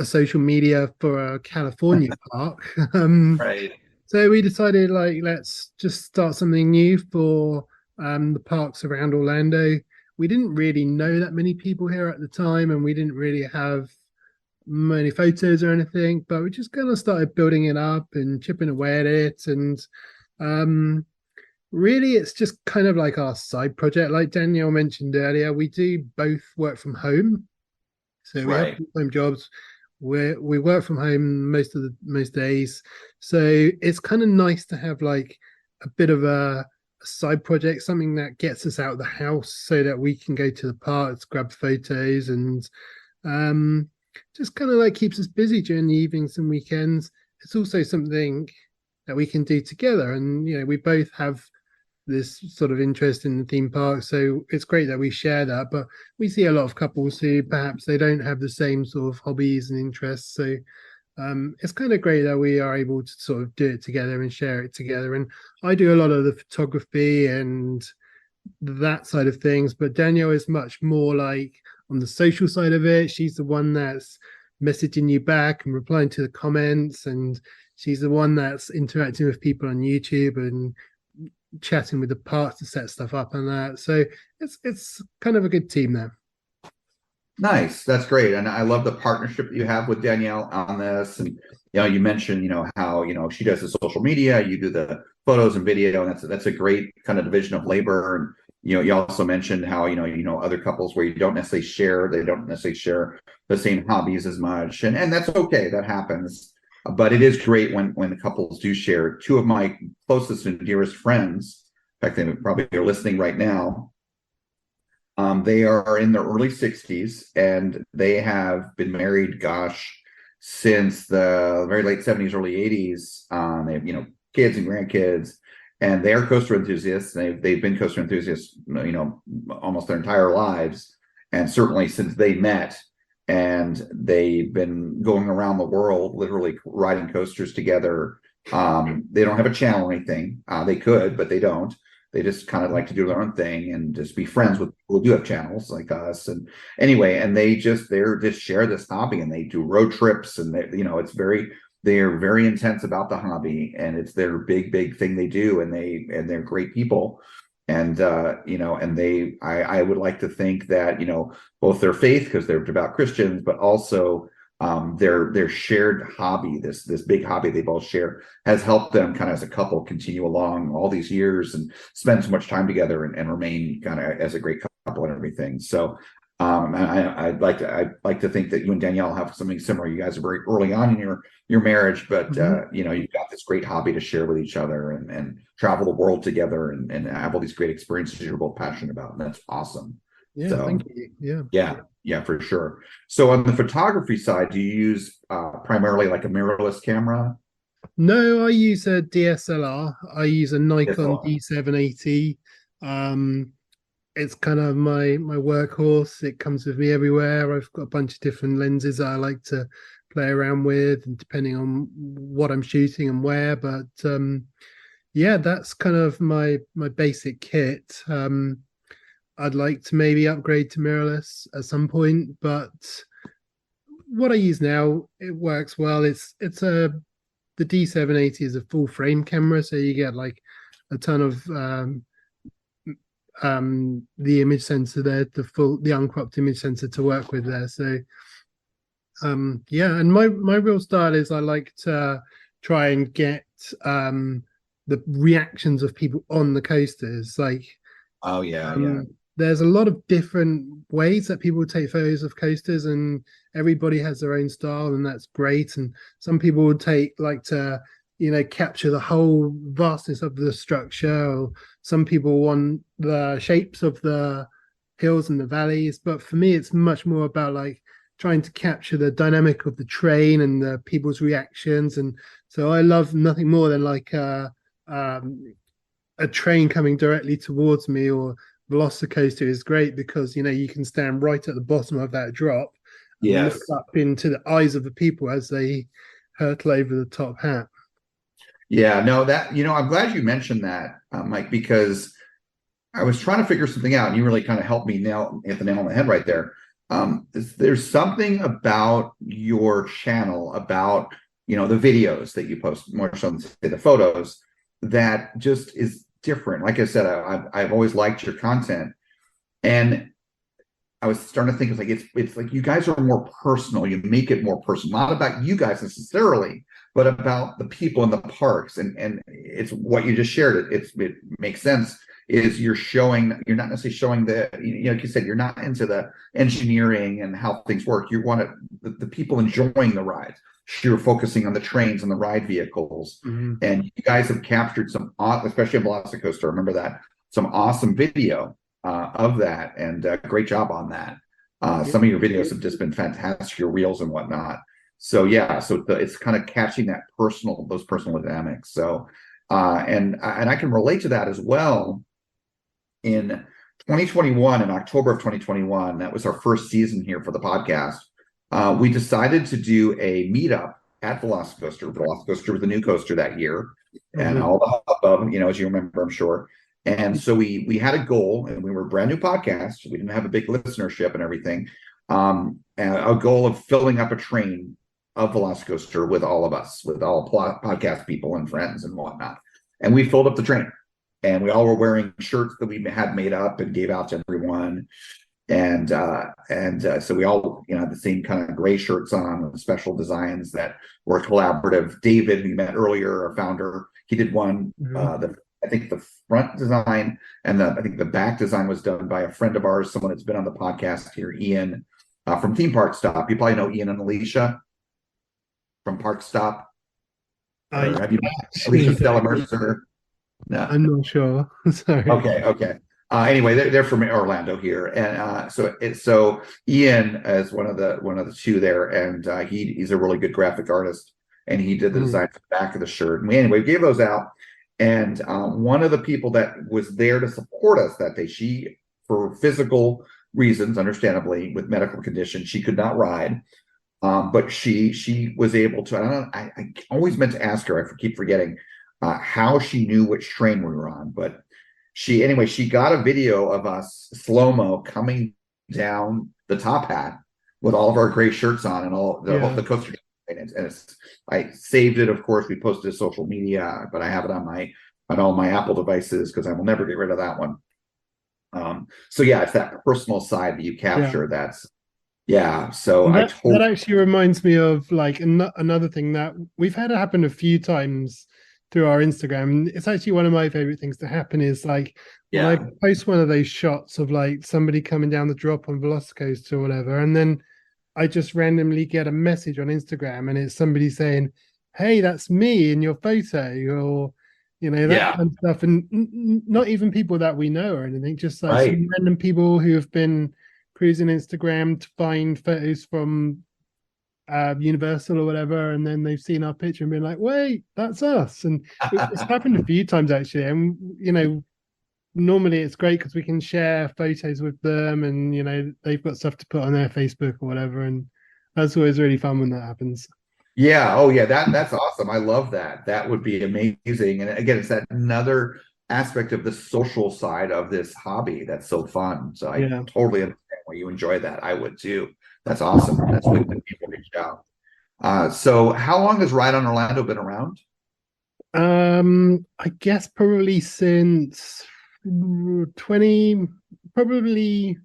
social media for a California park. Right. So we decided, like, let's just start something new for the parks around Orlando. We didn't really know that many people here at the time, and we didn't really have many photos or anything, but we just kind of started building it up and chipping away at it. And really, it's just kind of like our side project. Like Danielle mentioned earlier, we do both work from home. So we have full-time jobs. We work from home most days. So it's kind of nice to have like a bit of a side project, something that gets us out of the house so that we can go to the parks, grab photos, and just kind of like keeps us busy during the evenings and weekends. It's also something that we can do together, and we both have this sort of interest in the theme park, so it's great that we share that. But we see a lot of couples who perhaps they don't have the same sort of hobbies and interests, so it's kind of great that we are able to sort of do it together and share it together. And I do a lot of the photography and that side of things, but Danielle is much more like on the social side of it. She's the one that's messaging you back and replying to the comments, and she's the one that's interacting with people on YouTube and chatting with the parks to set stuff up and that. So it's kind of a good team there. Nice. That's great. And I love the partnership that you have with Danielle on this. And you mentioned how she does the social media, you do the photos and video, and that's a great kind of division of labor. And you also mentioned how other couples where they don't necessarily share the same hobbies as much, and that's okay. That happens. But it is great when the couples do share. Two of my closest and dearest friends, in fact, they probably are listening right now. They are in their early 60s, and they have been married, since the very late 70s, early 80s. They have, kids and grandkids, and they are coaster enthusiasts. They've been coaster enthusiasts, almost their entire lives, and certainly since they met. And they've been going around the world, literally riding coasters together. They don't have a channel or anything. They could, but they don't. They just kind of like to do their own thing and just be friends with people who do have channels like us. And anyway, and they just share this hobby, and they do road trips, and they're very intense about the hobby, and it's their big thing they do, and they're great people. And I would like to think that both their faith, because they're devout Christians, but also their shared hobby, this big hobby they both share, has helped them kind of as a couple continue along all these years and spend so much time together and remain kind of as a great couple and everything. So I'd like to think that you and Danielle have something similar. You guys are very early on in your marriage, but you've got this great hobby to share with each other and travel the world together and have all these great experiences you're both passionate about, and that's awesome. Yeah, so, thank you. Yeah, for sure. So on the photography side, do you use primarily like a mirrorless camera? No, I use a DSLR. I use a Nikon D780. It's kind of my workhorse. It comes with me everywhere. I've got a bunch of different lenses that I like to play around with, and depending on what I'm shooting and where. But that's kind of my basic kit. I'd like to maybe upgrade to mirrorless at some point, but what I use now, it works well. The D780 is a full frame camera, so you get like a ton of the image sensor there, the uncropped image sensor to work with there. So and my real style is I like to try and get the reactions of people on the coasters. Like, there's a lot of different ways that people take photos of coasters, and everybody has their own style, and that's great. And some people would like to capture the whole vastness of the structure, or some people want the shapes of the hills and the valleys. But for me, it's much more about like trying to capture the dynamic of the train and the people's reactions. And so I love nothing more than like a train coming directly towards me, or Velocicoaster is great because you can stand right at the bottom of that drop and look up into the eyes of the people as they hurtle over the top hat. Yeah, no, that I'm glad you mentioned that, Mike, because I was trying to figure something out, and you really kind of helped me hit the nail on the head right there. There's something about your channel, about the videos that you post, more so than say the photos, that just is different. Like I said, I've always liked your content, and I was starting to think it's like you guys are more personal. You make it more personal, not about you guys necessarily, but about the people in the parks, and it's what you just shared. It makes sense. Is you're not necessarily showing like you said, you're not into the engineering and how things work. You want the people enjoying the rides. You're focusing on the trains and the ride vehicles, and you guys have captured some, especially on Velocicoaster. Remember that, some awesome video of that, and great job on that. Some of your videos have just been fantastic, your reels and whatnot. So it's kind of catching those personal dynamics. So and I can relate to that as well. In 2021, in October of 2021, that was our first season here for the podcast. We decided to do a meetup at Velocicoaster. Velocicoaster was the new coaster that year, and all the hubbub, as you remember, I'm sure. And so we had a goal, and we were a brand new podcast. We didn't have a big listenership and everything. And a goal of filling up a train of Velocicoaster with all of us, with all podcast people and friends and whatnot. And we filled up the train, and we all were wearing shirts that we had made up and gave out to everyone. And so we all had the same kind of gray shirts on with special designs that were collaborative. David, who you met earlier, our founder, he did one. I think the front design and I think the back design was done by a friend of ours, someone that's been on the podcast here, Ian, from Theme Park Stop. You probably know Ian and Alicia from Park Stop. Have you met Alicia Stella Mercer? No, I'm not sure. Sorry. Okay. Anyway, they're from Orlando here, and so Ian is one of the two there, and he's a really good graphic artist, and he did the design for the back of the shirt. And we gave those out, and one of the people that was there to support us that day, she, for physical reasons, understandably, with medical conditions, she could not ride, but she was able to. I always meant to ask her. I keep forgetting how she knew which train we were on, but. She got a video of us slow-mo coming down the top hat with all of our gray shirts on and all the coaster. And I saved it, of course. We posted to social media, but I have it on my on all my Apple devices because I will never get rid of that one. So yeah, it's that personal side that you capture. So that actually reminds me of like another thing that we've had happen a few times through our Instagram. It's actually one of my favorite things to happen is like when I post one of those shots of like somebody coming down the drop on Velocicoaster or whatever, and then I just randomly get a message on Instagram and it's somebody saying, "Hey, that's me in your photo," or that kind of stuff. And not even people that we know or anything, just like some random people who have been cruising Instagram to find photos from Universal or whatever, and then they've seen our picture and been like, "Wait, that's us." And it's happened a few times actually. And normally it's great because we can share photos with them, and they've got stuff to put on their Facebook or whatever, and that's always really fun when that happens. Yeah. Oh, yeah. That's awesome. I love that. That would be amazing. And again, it's that another aspect of the social side of this hobby that's so fun. So I totally understand why you enjoy that. I would too. That's awesome. That's good that people reached out. So how long has Ride on Orlando been around? I guess probably since 20, probably.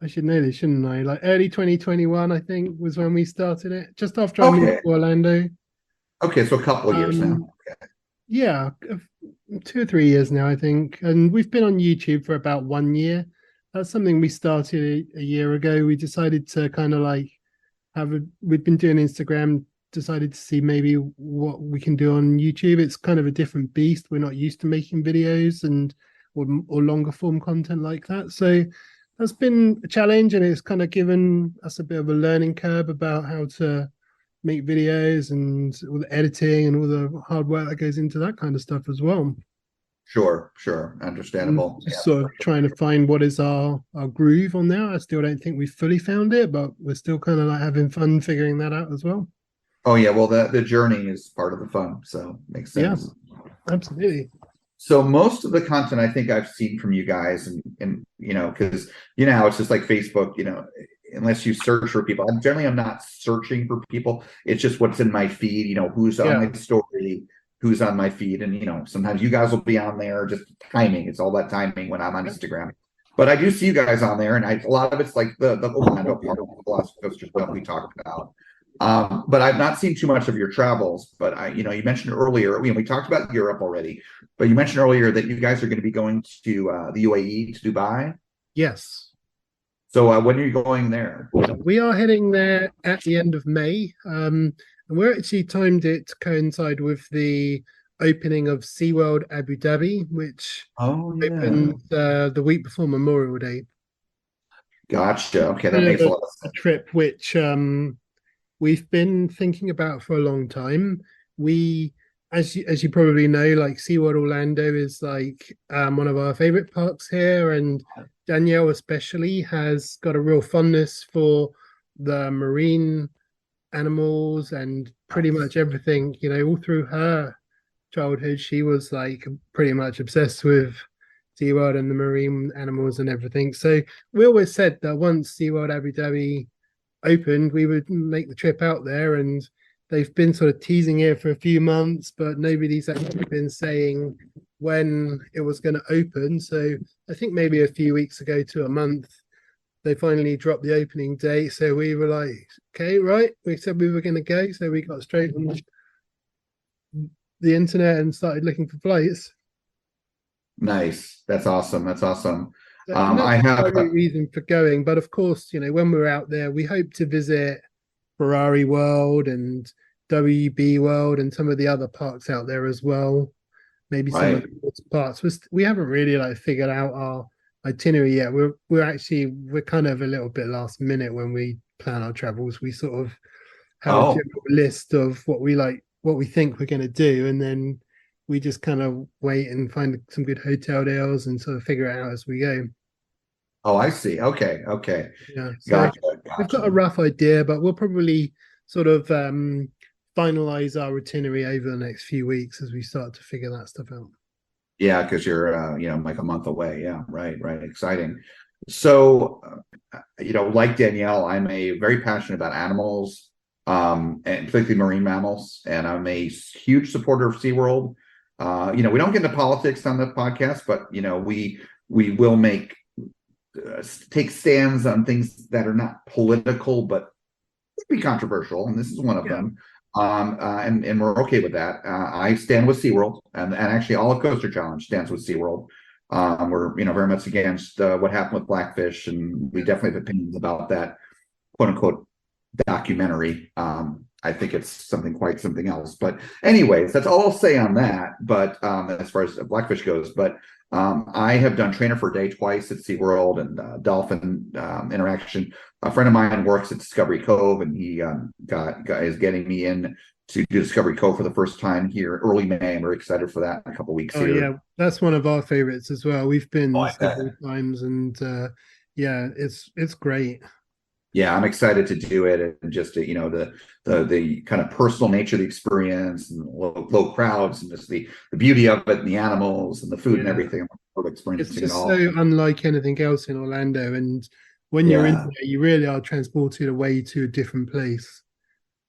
I should know this, shouldn't I? Like early 2021, I think, was when we started it, just after I moved to Orlando. Okay, so a couple of years now. Okay. Yeah, 2 or 3 years now, I think. And we've been on YouTube for about 1 year. That's something we started a year ago. We decided to kind of like we've been doing Instagram, decided to see maybe what we can do on YouTube. It's kind of a different beast. We're not used to making videos or longer form content like that. So that's been a challenge, and it's kind of given us a bit of a learning curve about how to make videos and all the editing and all the hard work that goes into that kind of stuff as well. Sure. Understandable. And just sort of trying to find what is our groove on there. I still don't think we've fully found it, but we're still kind of like having fun figuring that out as well. Oh yeah, well the journey is part of the fun, so makes sense. Yeah, absolutely. So most of the content I think I've seen from you guys, and because how it's just like Facebook, unless you search for people. I'm not searching for people. It's just what's in my feed, who's on my story, who's on my feed, and sometimes you guys will be on there. Just timing. It's all that timing when I'm on Instagram. But I do see you guys on there, and a lot of it's like the Orlando part of the Velocicoaster stuff we talked about. But I've not seen too much of your travels. But you mentioned earlier, we talked about Europe already, but you mentioned earlier that you guys are going to be going to the UAE, to Dubai. Yes. So when are you going there? We are heading there at the end of May, and we're actually timed it to coincide with the opening of SeaWorld Abu Dhabi, which opened the week before Memorial Day. Gotcha. Okay, that makes a lot of sense. A trip which we've been thinking about for a long time. We, as you probably know, like SeaWorld Orlando is like one of our favorite parks here, and Danielle especially has got a real fondness for the marine animals and pretty much everything. All through her childhood, she was like pretty much obsessed with SeaWorld and the marine animals and everything. So we always said that once SeaWorld Abu Dhabi opened, we would make the trip out there, and they've been sort of teasing it for a few months, but nobody's actually been saying when it was going to open. So I think maybe a few weeks ago to a month, they finally dropped the opening date. So we were like, okay, right, we said we were going to go, so we got straight on the internet and started looking for flights. Nice. That's awesome. I have a reason for going, but of course, when we're out there, we hope to visit Ferrari World and WB World and some of the other parks out there as well. Maybe some of the parts. We haven't really figured out our itinerary yet. We're kind of a little bit last minute when we plan our travels. We sort of have a general list of what we think we're going to do, and then we just kind of wait and find some good hotel deals and sort of figure it out as we go. Oh, I see. Okay. Yeah. So gotcha. We've got a rough idea, but we'll probably sort of finalize our itinerary over the next few weeks as we start to figure that stuff out. Yeah, because you're like a month away. Yeah, right. Exciting. So, like Danielle, I'm very passionate about animals, and particularly marine mammals, and I'm a huge supporter of SeaWorld. We don't get into politics on the podcast, but we will take stands on things that are not political, but could be controversial, and this is one of them. And we're okay with that. I stand with SeaWorld, and actually all of Coaster Challenge stands with SeaWorld. We're very much against what happened with Blackfish, and we definitely have opinions about that quote unquote documentary. I think it's something else. But anyways, that's all I'll say on that. But as far as Blackfish goes, but I have done Trainer for a Day twice at SeaWorld and dolphin interaction. A friend of mine works at Discovery Cove, and he is getting me in to do Discovery Cove for the first time here early May. I'm very excited for that in a couple of weeks here. Yeah, that's one of our favorites as well. We've been several times, and it's great. Yeah, I'm excited to do it, and just the kind of personal nature of the experience, and low crowds, and just the beauty of it, and the animals, and the food and everything. It's just so unlike anything else in Orlando, and when you're in there, you really are transported away to a different place.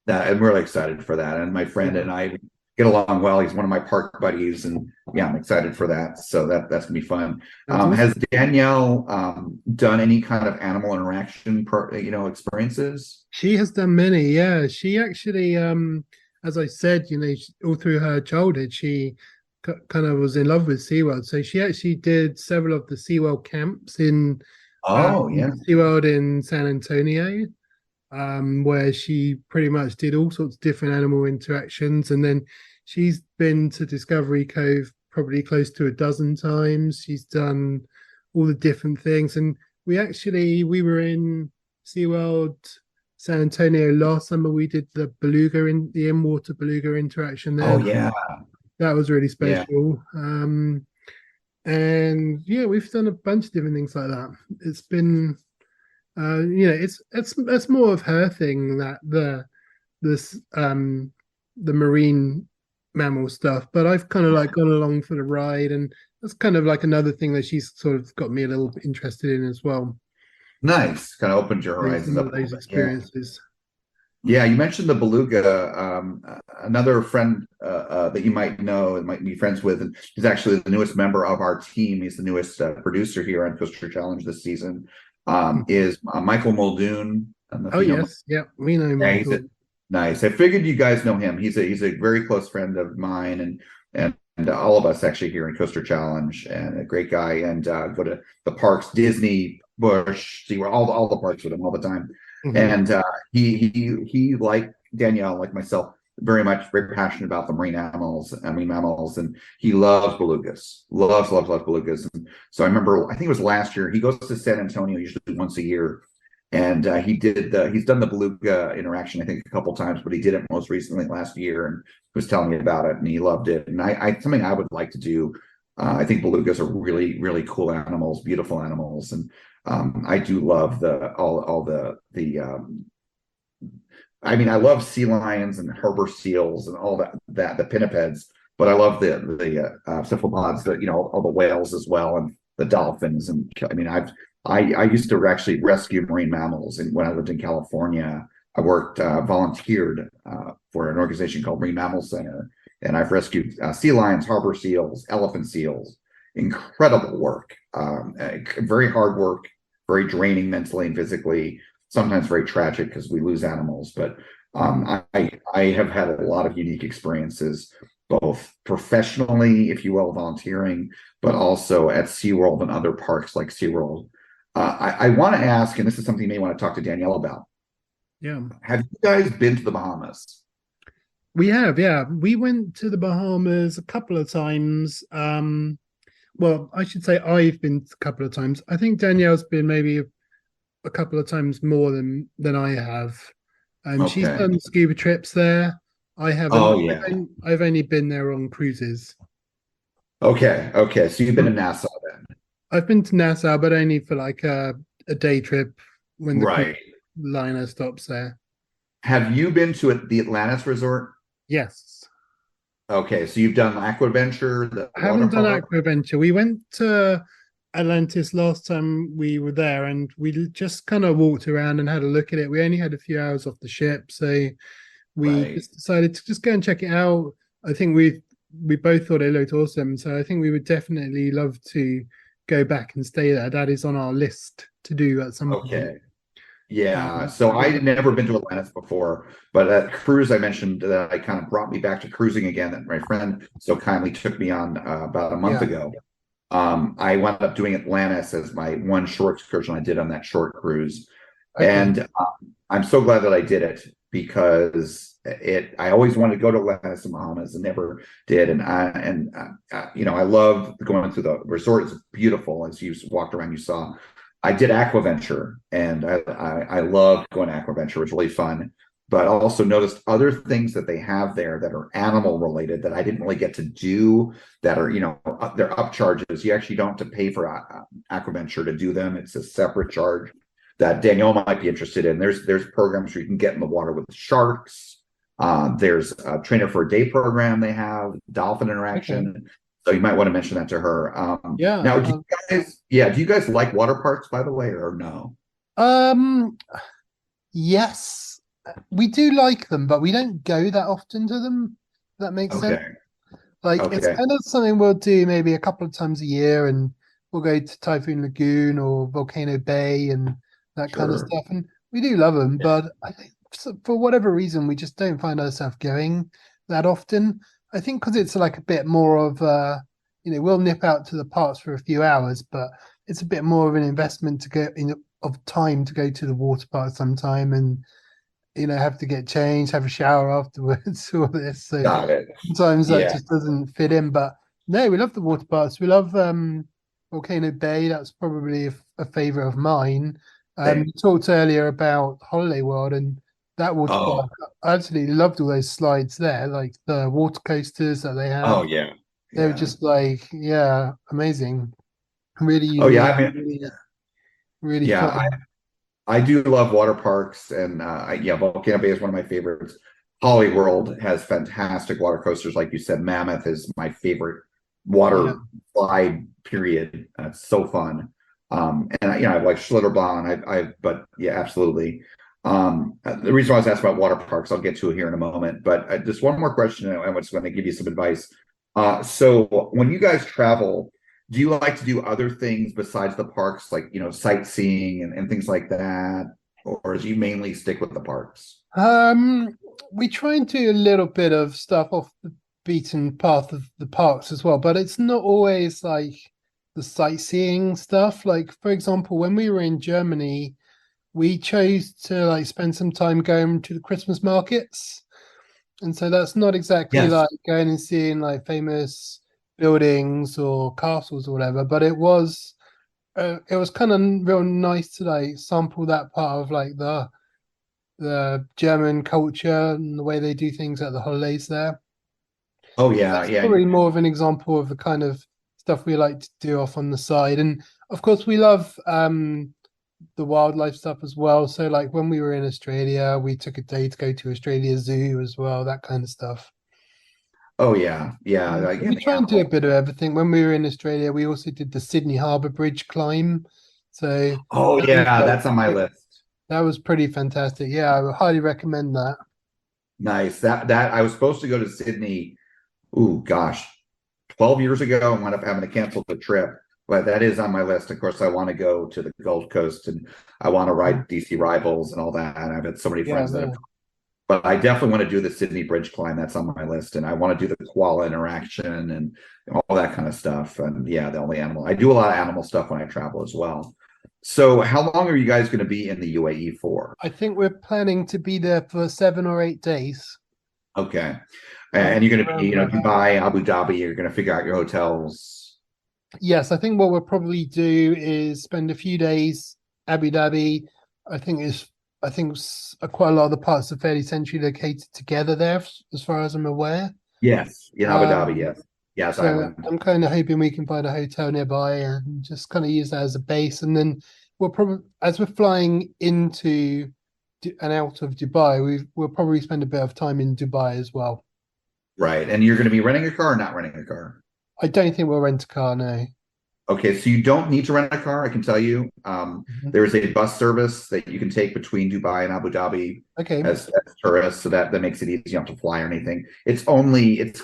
I'm really excited for that, and my friend and I get along well. He's one of my park buddies, and I'm excited for that. So that's gonna be fun. Has Danielle done any kind of animal interaction experiences? She has done many. Yeah, she actually, as I said, all through her childhood, she kind of was in love with SeaWorld. So she actually did several of the SeaWorld camps in SeaWorld in San Antonio. Where she pretty much did all sorts of different animal interactions, and then she's been to Discovery Cove probably close to a dozen times. She's done all the different things, and we were in SeaWorld San Antonio last summer. We did the beluga the in-water beluga interaction there. Oh yeah, that was really special. And we've done a bunch of different things like that. It's been it's more of her thing, that the marine mammal stuff, but I've kind of like gone along for the ride, and that's kind of like another thing that she's sort of got me a little bit interested in as well. Nice, kind of opened your horizons up. Those experiences. Yeah, you mentioned the beluga. Another friend that you might know and might be friends with, and he's actually the newest member of our team. He's the newest producer here on Coaster Challenge this season. Is Michael Muldoon. Yes, we know Michael. Nice. I figured you guys know him. He's a very close friend of mine, and all of us actually here in Coaster Challenge, and a great guy. And go to the parks, Disney, Busch, SeaWorld, all the parks with him all the time. Mm-hmm. And he, like Danielle, like myself, very passionate about the marine mammals, and he loves belugas, loves belugas. And so I remember, I think it was last year, he goes to San Antonio usually once a year, and he's done the beluga interaction I think a couple times, but he did it most recently last year, and was telling me about it, and he loved it. And I something I would like to do. I think belugas are really, really cool animals, beautiful animals, and I do love I love sea lions and harbor seals and all that the pinnipeds, but I love the cephalopods, all the whales as well, and the dolphins. And I used to actually rescue marine mammals, and when I lived in California, I volunteered for an organization called Marine Mammal Center, and I've rescued sea lions, harbor seals, elephant seals. Incredible work, very hard work, very draining mentally and physically. Sometimes very tragic because we lose animals, but I have had a lot of unique experiences, both professionally, if you will, volunteering, but also at SeaWorld and other parks like SeaWorld. I want to ask, and this is something you may want to talk to Danielle about. Yeah. Have you guys been to the Bahamas? We have, yeah. We went to the Bahamas a couple of times. Well, I should say I've been a couple of times. I think Danielle's been maybe a couple of times more than I have. She's done scuba trips there. I haven't. Oh yeah. I've only been there on cruises. Okay. So you've been to Nassau then? I've been to Nassau, but only for like a day trip when the liner stops there. Have you been to the Atlantis Resort? Yes. Okay, so you've done Aquaventure. I haven't done Aquaventure. We went to Atlantis last time we were there, and we just kind of walked around and had a look at it. We only had a few hours off the ship, so we just decided to just go and check it out. I think we both thought it looked awesome. So I think we would definitely love to go back and stay there. That is on our list to do at some point. Okay. Yeah. So I had never been to Atlantis before, but that cruise I mentioned that I kind of brought me back to cruising again that my friend so kindly took me on about a month ago. I wound up doing Atlantis as my one short excursion I did on that short cruise. Okay. And I'm so glad that I did it because I always wanted to go to Atlantis and Bahamas and never did. And I love going through the resort. It's beautiful. As you walked around, you saw. I did Aquaventure, and I loved going to Aquaventure. It was really fun. But I also noticed other things that they have there that are animal related that I didn't really get to do, that are, they're upcharges. You actually don't have to pay for Aquaventure to do them. It's a separate charge that Danielle might be interested in. There's programs where you can get in the water with sharks. There's a Trainer for a Day program they have, dolphin interaction. Okay. So you might want to mention that to her. Now, do you guys like water parks, by the way, or no? Yes, we do like them, but we don't go that often to them. If that makes sense. It's kind of something we'll do maybe a couple of times a year, and we'll go to Typhoon Lagoon or Volcano Bay and that kind of stuff. And we do love them, but I think for whatever reason, we just don't find ourselves going that often. I think because it's like a bit more of we'll nip out to the parks for a few hours, but it's a bit more of an investment to go of time to go to the water park sometime, and have to get changed, have a shower afterwards, all this. So sometimes that just doesn't fit in. But no, we love the water parks. We love Volcano Bay. That's probably a favorite of mine. We talked earlier about Holiday World, and that water park, I absolutely loved all those slides there, like the water coasters that they have. Oh yeah, they were just like amazing, really unique, really fun. I do love water parks, and Volcano Bay is one of my favorites. Holiday World has fantastic water coasters, like you said. Mammoth is my favorite water slide. Period. It's so fun. And I like Schlitterbahn. Absolutely. The reason why I was asking about water parks, I'll get to it here in a moment, but just one more question, and I was going to give you some advice. So when you guys travel, do you like to do other things besides the parks, like sightseeing and things like that, or do you mainly stick with the parks? We try and do a little bit of stuff off the beaten path of the parks as well, but it's not always like the sightseeing stuff. Like, for example, when we were in Germany, we chose to spend some time going to the Christmas markets, and so that's not exactly like going and seeing famous buildings or castles or whatever, but it was kind of real nice to sample that part of the German culture and the way they do things at the holidays there. That's probably more of an example of the kind of stuff we like to do off on the side. And of course we love the wildlife stuff as well. So when we were in Australia, we took a day to go to Australia Zoo as well, that kind of stuff. Oh yeah. We try and do a bit of everything. When we were in Australia, we also did the Sydney Harbour Bridge climb. So that's on my list. That was pretty fantastic. Yeah, I would highly recommend that. Nice. That I was supposed to go to Sydney, 12 years ago, and wound up having to cancel the trip. But that is on my list. Of course, I want to go to the Gulf Coast, and I want to ride DC Rivals and all that. I've had so many friends that have. But I definitely want to do the Sydney Bridge climb. That's on my list. And I want to do the koala interaction and all that kind of stuff. And the only animal. I do a lot of animal stuff when I travel as well. So how long are you guys going to be in the UAE for? I think we're planning to be there for 7 or 8 days. Okay. And you're going to be, Dubai, Abu Dhabi, you're going to figure out your hotels. Yes, I think what we'll probably do is spend a few days Abu Dhabi. I think quite a lot of the parts are fairly centrally located together there, as far as I'm aware. Yes, in Abu Dhabi, yes. So I'm kind of hoping we can find a hotel nearby and just kind of use that as a base. And then we'll probably, as we're flying into and out of Dubai, we'll probably spend a bit of time in Dubai as well. Right, and you're going to be renting a car or not renting a car? I don't think we'll rent a car, no. Okay, so you don't need to rent a car. I can tell you, there is a bus service that you can take between Dubai and Abu Dhabi Okay. as tourists, so that makes it easy. You don't have to fly or anything. It's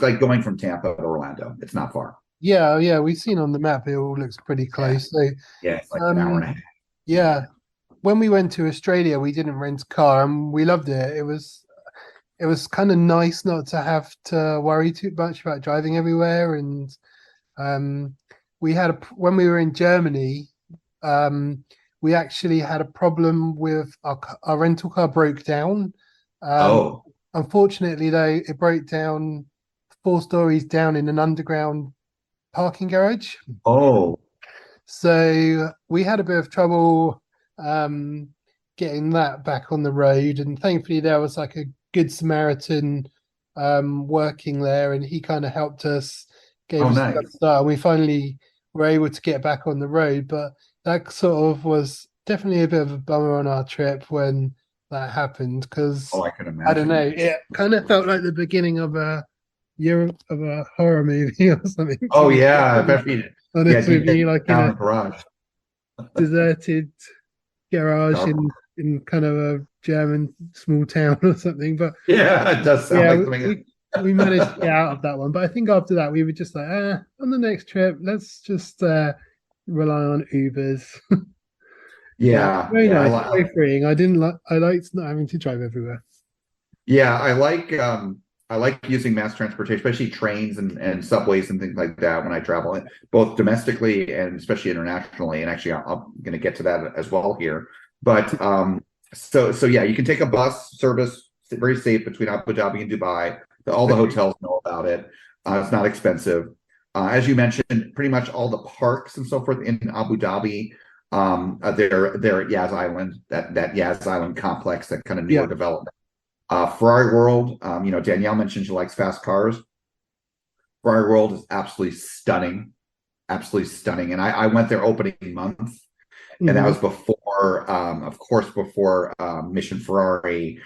like going from Tampa to Orlando. It's not far. Yeah, we've seen on the map. It all looks pretty close. So, Yeah, it's like an hour and a half. yeah. When we went to Australia, we didn't rent a car, and we loved it. It was kind of nice not to have to worry too much about driving everywhere. And we had when we were in Germany, we actually had a problem with our rental car broke down. Unfortunately, though, it broke down 4 stories down in an underground parking garage. Oh, so we had a bit of trouble getting that back on the road, and thankfully there was like a good Samaritan working there, and he kind of helped us, gave us a good start, and we finally were able to get back on the road. But that sort of was definitely a bit of a bummer on our trip when that happened, because I can imagine. I don't know, it kind of felt like the beginning of a horror movie or something. Oh yeah, honest with you, like in a garage, deserted garage in kind of a German small town or something. But yeah, it does sound like something. We managed to get out of that one. But I think after that we were just like, on the next trip, let's just rely on Ubers. Yeah, very nice, very freeing. I liked not having to drive everywhere. Yeah, I like using mass transportation, especially trains and subways and things like that when I travel, both domestically and especially internationally. And actually, I'm going to get to that as well here. But so yeah, you can take a bus service, very safe, between Abu Dhabi and Dubai. All the hotels know about it. It's not expensive. As you mentioned, pretty much all the parks and so forth in Abu Dhabi, they're at Yas Island, that Yas Island complex, that kind of newer development. Ferrari World, Danielle mentioned she likes fast cars. Ferrari World is absolutely stunning. And I went there opening month, and that was before, of course, before Mission Ferrari,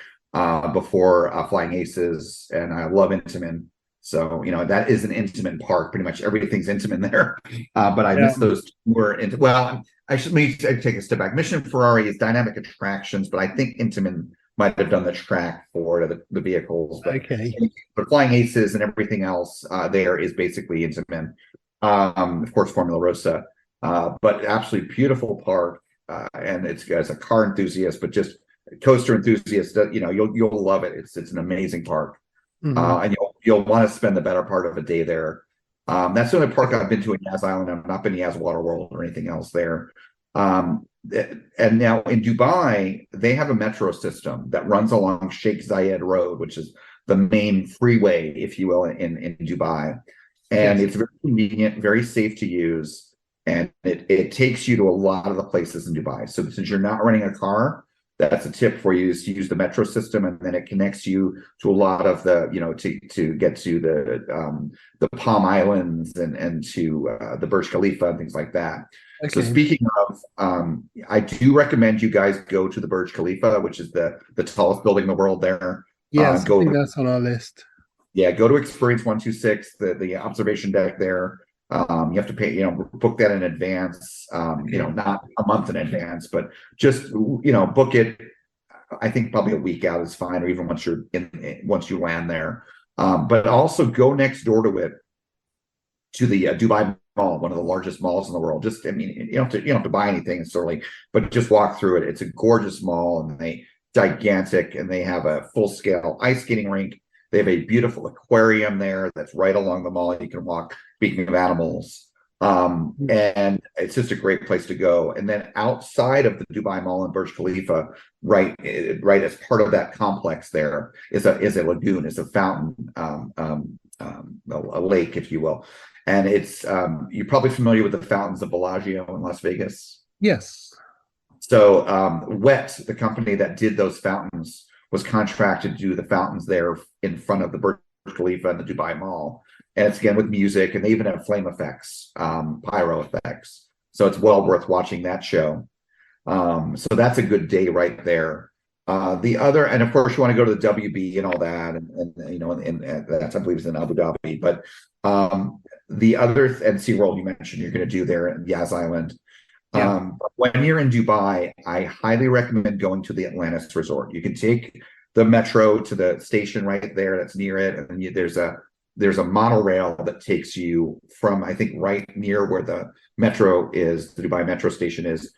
before Flying Aces, and I love Intamin. So, that is an Intamin park. Pretty much everything's Intamin there. But I miss those tour. Well, I should take a step back. Mission Ferrari is dynamic attractions, but I think Intamin might have done the track for the vehicles. But Flying Aces and everything else there is basically Intamin. Of course, Formula Rossa. But absolutely beautiful park. And it's as a car enthusiast, but just coaster enthusiast, you'll love it. It's an amazing park. And you'll want to spend the better part of a day there. That's the only park I've been to in Yas Island. I've not been to Yas Water World or anything else there. And now in Dubai, they have a metro system that runs along Sheikh Zayed Road, which is the main freeway, if you will, in Dubai. And it's very convenient, very safe to use, and it takes you to a lot of the places in Dubai. So since you're not renting a car, that's a tip for you, is to use the metro system, and then it connects you to a lot of the, to get to the Palm Islands and to the Burj Khalifa and things like that. Okay. So speaking of, I do recommend you guys go to the Burj Khalifa, which is the tallest building in the world there. Yes, I think that's on our list. Yeah, go to Experience 126, the observation deck there. You have to pay, book that in advance, not a month in advance, but just, book it. I think probably a week out is fine, or even once you land there. But also go next door to it, to the Dubai Mall, one of the largest malls in the world. You don't have to buy anything necessarily, but just walk through it. It's a gorgeous mall, and gigantic, and they have a full scale ice skating rink. They have a beautiful aquarium there that's right along the mall. You can walk, speaking of animals. And it's just a great place to go. And then outside of the Dubai Mall and Burj Khalifa, right as part of that complex there is a lagoon, is a fountain, a lake, if you will. And it's you're probably familiar with the fountains of Bellagio in Las Vegas. Yes. So Wet, the company that did those fountains, was contracted to do the fountains there in front of the Burj Khalifa and the Dubai Mall. And it's again with music, and they even have flame effects, pyro effects. So it's well worth watching that show. So that's a good day right there. And of course you want to go to the WB and all that, and that's, I believe, is in Abu Dhabi. But the other and SeaWorld you mentioned you're going to do there at Yas Island. Yeah. When you're in Dubai, I highly recommend going to the Atlantis Resort. You can take the metro to the station right there that's near it, and then there's a monorail that takes you from, I think, right near where the metro is, the Dubai metro station is,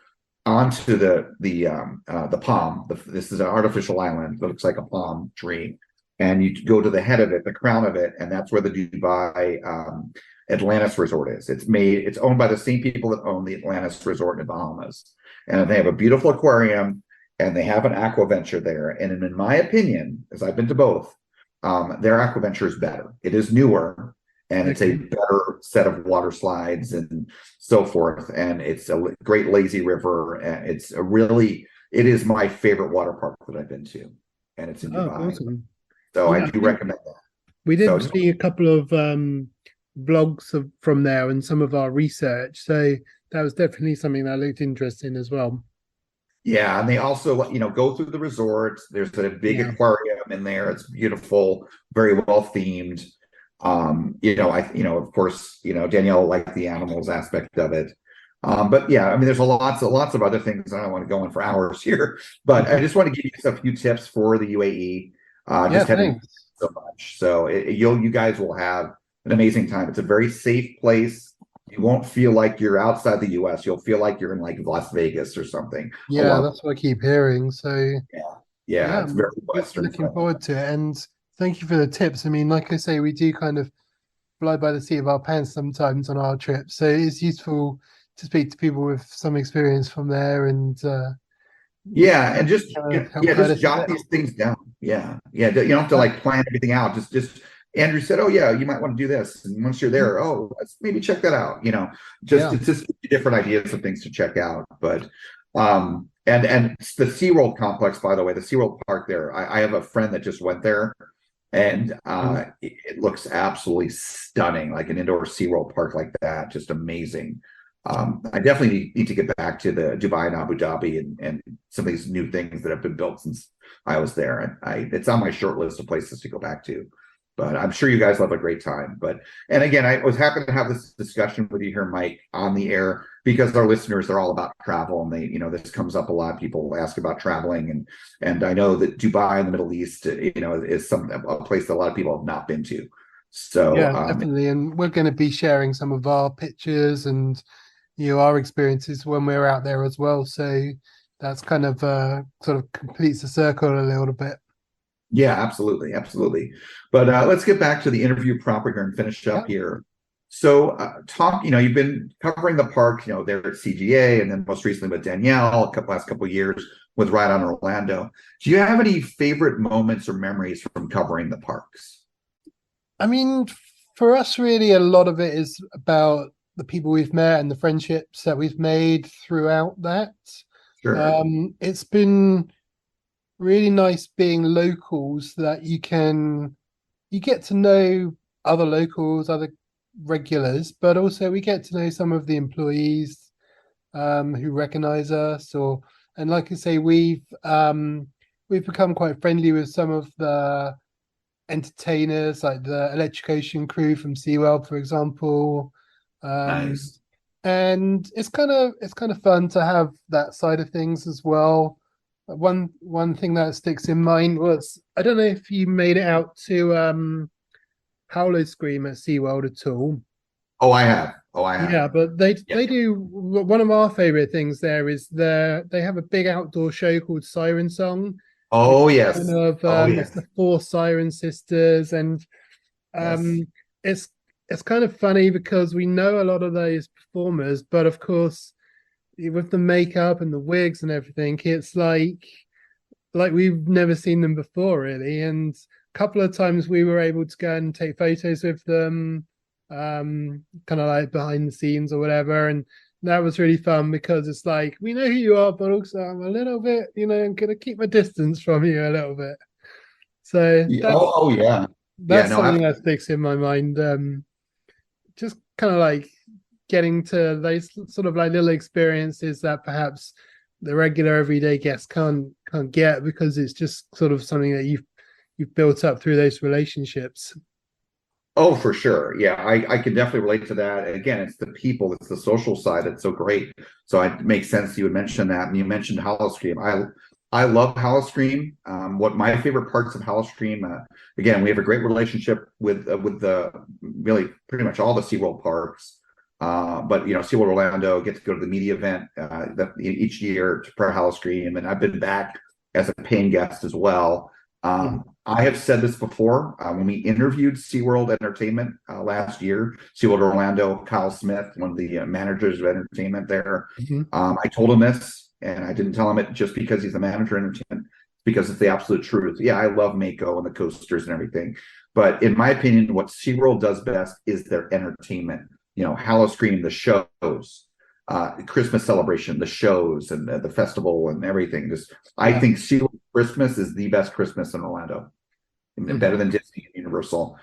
onto the palm. This is an artificial island that looks like a palm tree, and you go to the head of it, the crown of it, and that's where the Dubai Atlantis Resort is. It's owned by the same people that own the Atlantis Resort in the Bahamas, and they have a beautiful aquarium, and they have an aquaventure there. And in my opinion, as I've been to both, their aquaventure is better. It is newer, and it's a better set of water slides and so forth. And it's a great lazy river. And it is my favorite water park that I've been to, and it's in Dubai. Awesome. So I do recommend that. We did see a couple of vlogs from there and some of our research. So that was definitely something that looked interesting as well. Yeah, and they also, go through the resort. There's a big aquarium in there. It's beautiful, very well themed. Of course, Danielle liked the animals aspect of it. But yeah, I mean, there's lots of other things. I don't want to go on for hours here, but I just want to give you a few tips for the UAE. Thanks so much. So you guys will have an amazing time. It's a very safe place. You won't feel like you're outside the US. You'll feel like you're in like Las Vegas or something. Yeah, that's what I keep hearing. So yeah, it's very Western. Looking forward to it. And thank you for the tips. I mean, like I say, we do kind of fly by the seat of our pants sometimes on our trips. So it's useful to speak to people with some experience from there and and just jot these things down. You don't have to like plan everything out. Just Andrew said, oh yeah, you might want to do this, and once you're there, let's maybe check that out. It's just different ideas of things to check out. But and the SeaWorld complex, by the way, the SeaWorld park there, I have a friend that just went there, and it looks absolutely stunning, like an indoor SeaWorld park like that, just amazing. I definitely need to get back to the Dubai and Abu Dhabi and some of these new things that have been built since I was there. And it's on my short list of places to go back to. But I'm sure you guys will have a great time. And again, I was happy to have this discussion with you here, Mike, on the air, because our listeners are all about travel, and they, this comes up a lot. People ask about traveling, and I know that Dubai in the Middle East, is a place that a lot of people have not been to. So definitely, and we're going to be sharing some of our pictures and our experiences when we're out there as well. So that's kind of sort of completes the circle a little bit. Yeah, absolutely. But let's get back to the interview proper here and finish up here. So you've been covering the park, there at CGA, and then most recently with Danielle, last couple of years with Ride on Orlando. Do you have any favorite moments or memories from covering the parks? I mean, for us, really, a lot of it is about the people we've met and the friendships that we've made throughout that. Sure. It's been really nice being locals, that you get to know other locals, other regulars, but also we get to know some of the employees who recognize us, and like I say, we've become quite friendly with some of the entertainers, like the electrication crew from SeaWorld, for example. Nice. And it's kind of fun to have that side of things as well. One thing that sticks in mind was, I don't know if you made it out to Howler Scream at SeaWorld at all. Oh, I have. Yeah, but they do, one of our favorite things there is they have a big outdoor show called Siren Song. Oh yes. It's the 4 Siren Sisters, and it's kind of funny because we know a lot of those performers, but of course, with the makeup and the wigs and everything, it's like we've never seen them before, really. And a couple of times we were able to go and take photos with them, kind of like behind the scenes or whatever, and that was really fun because it's like, we know who you are, but also I'm a little bit, I'm gonna keep my distance from you a little bit. So that's something that sticks in my mind. Just kind of like getting to those sort of like little experiences that perhaps the regular everyday guests can't get, because it's just sort of something that you've built up through those relationships. Oh, for sure. Yeah, I can definitely relate to that. Again, it's the people, it's the social side that's so great. So it makes sense you would mention that. And you mentioned Howl-O-Scream. I love Howl-O-Scream. What my favorite parts of Howl-O-Scream, again, we have a great relationship with the really pretty much all the SeaWorld parks. But SeaWorld Orlando get to go to the media event each year for Howl-O-Scream, and I've been back as a paying guest as well. I have said this before when we interviewed SeaWorld Entertainment last year, SeaWorld Orlando, Kyle Smith, one of the managers of entertainment there. I told him this, and I didn't tell him it just because he's the manager of entertainment, because it's the absolute truth. Yeah, I love Mako and the coasters and everything. But in my opinion, what SeaWorld does best is their entertainment. Howl-O-Scream, the shows, Christmas celebration, the shows, and the festival and everything. I think SeaWorld Christmas is the best Christmas in Orlando, better than Disney and Universal.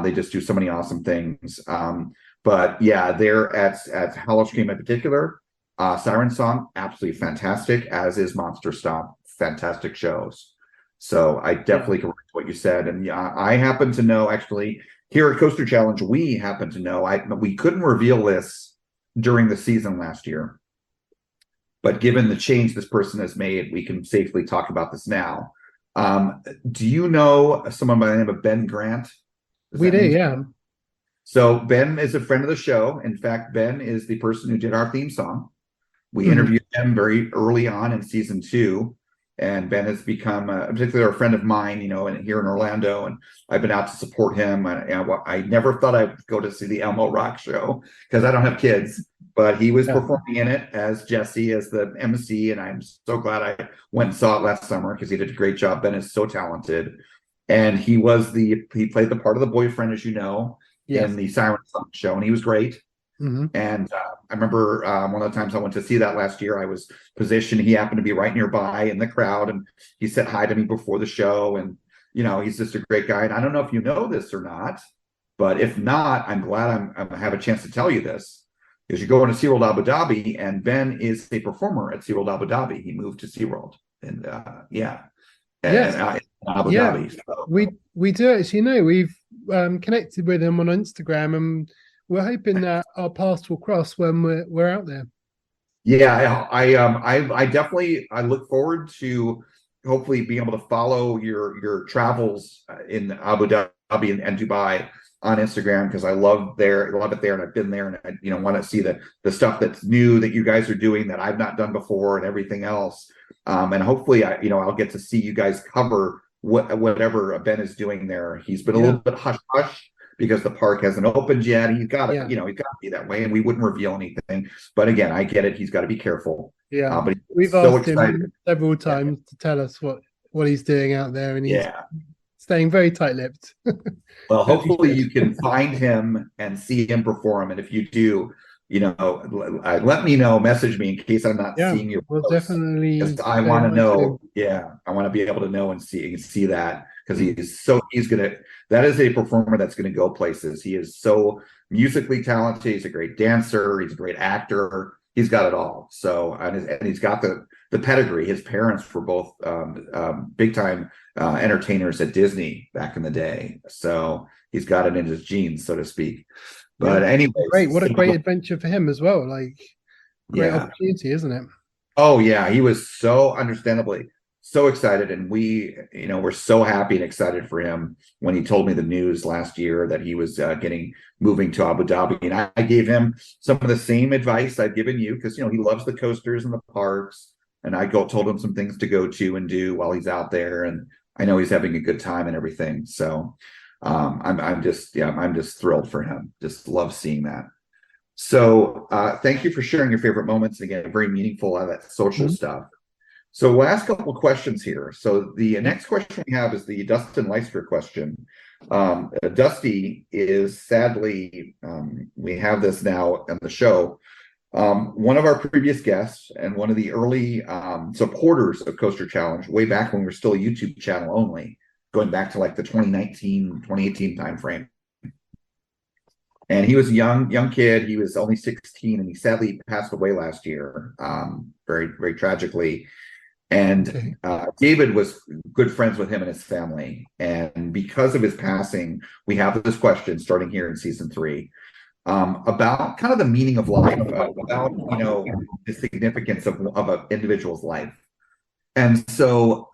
They just do so many awesome things. But yeah, they're at Howl-O-Scream in particular. Siren Song, absolutely fantastic, as is Monster Stomp, fantastic shows. So I definitely can relate to what you said. And yeah, I happen to know, actually, here at Coaster Challenge, we happen to know, we couldn't reveal this during the season last year, but given the change this person has made, we can safely talk about this now. Do you know someone by the name of Ben Grant? We do, yeah. So Ben is a friend of the show. In fact, Ben is the person who did our theme song. We interviewed him very early on in season 2. And Ben has become particularly a friend of mine, and here in Orlando, and I've been out to support him. I never thought I'd go to see the Elmo Rock show because I don't have kids, but he was performing in it as Jesse, as the MC, and I'm so glad I went and saw it last summer because he did a great job. Ben is so talented, and he played the part of the boyfriend, as you know, in the Siren Song show, and he was great. And I remember one of the times I went to see that last year, I was positioned. He happened to be right nearby in the crowd, and he said hi to me before the show. And, he's just a great guy. And I don't know if you know this or not, but if not, I'm glad I have a chance to tell you this, because you go into SeaWorld Abu Dhabi, and Ben is a performer at SeaWorld Abu Dhabi. He moved to SeaWorld. And in Abu Dhabi. So. We do actually we've connected with him on Instagram, and we're hoping that our paths will cross when we're out there. Yeah, I definitely look forward to hopefully being able to follow your travels in Abu Dhabi and Dubai on Instagram, because I love it there, and I've been there, and I want to see the stuff that's new that you guys are doing that I've not done before and everything else. And hopefully I'll get to see you guys cover whatever Ben is doing there. He's been a little bit hush hush, because the park hasn't opened yet. He's got to, he's got to be that way, and we wouldn't reveal anything. But again, I get it. He's got to be careful. Yeah, but we've asked him several times to tell us what he's doing out there, and he's staying very tight-lipped. Well, hopefully you can find him and see him perform. And if you do, let me know. Message me in case I'm not seeing you. We'll definitely. I want to know. I want to be able to know and see that. Because that is a performer that's going to go places. He is so musically talented. He's a great dancer. He's a great actor. He's got it all. So, and he's got the pedigree. His parents were both big time entertainers at Disney back in the day. So he's got it in his genes, so to speak. But anyway, great. What a great adventure for him as well. Like, great opportunity, isn't it? Oh yeah, he was so understandably so excited, and we're so happy and excited for him when he told me the news last year that he was moving to Abu Dhabi. And I gave him some of the same advice I've given you, because he loves the coasters and the parks, and I told him some things to go to and do while he's out there, and I know he's having a good time and everything. So I'm just thrilled for him. Just love seeing that. So thank you for sharing your favorite moments, and again, very meaningful, of that social stuff. So we'll ask a couple of questions here. So the next question we have is the Dustin Leister question. Dusty is sadly, we have this now on the show, one of our previous guests and one of the early supporters of Coaster Challenge, way back when we were still a YouTube channel only, going back to like the 2019, 2018 timeframe. And he was a young kid. He was only 16, and he sadly passed away last year, very, very tragically. And David was good friends with him and his family. And because of his passing, we have this question starting here in season 3 about kind of the meaning of life, about, the significance of an individual's life. And so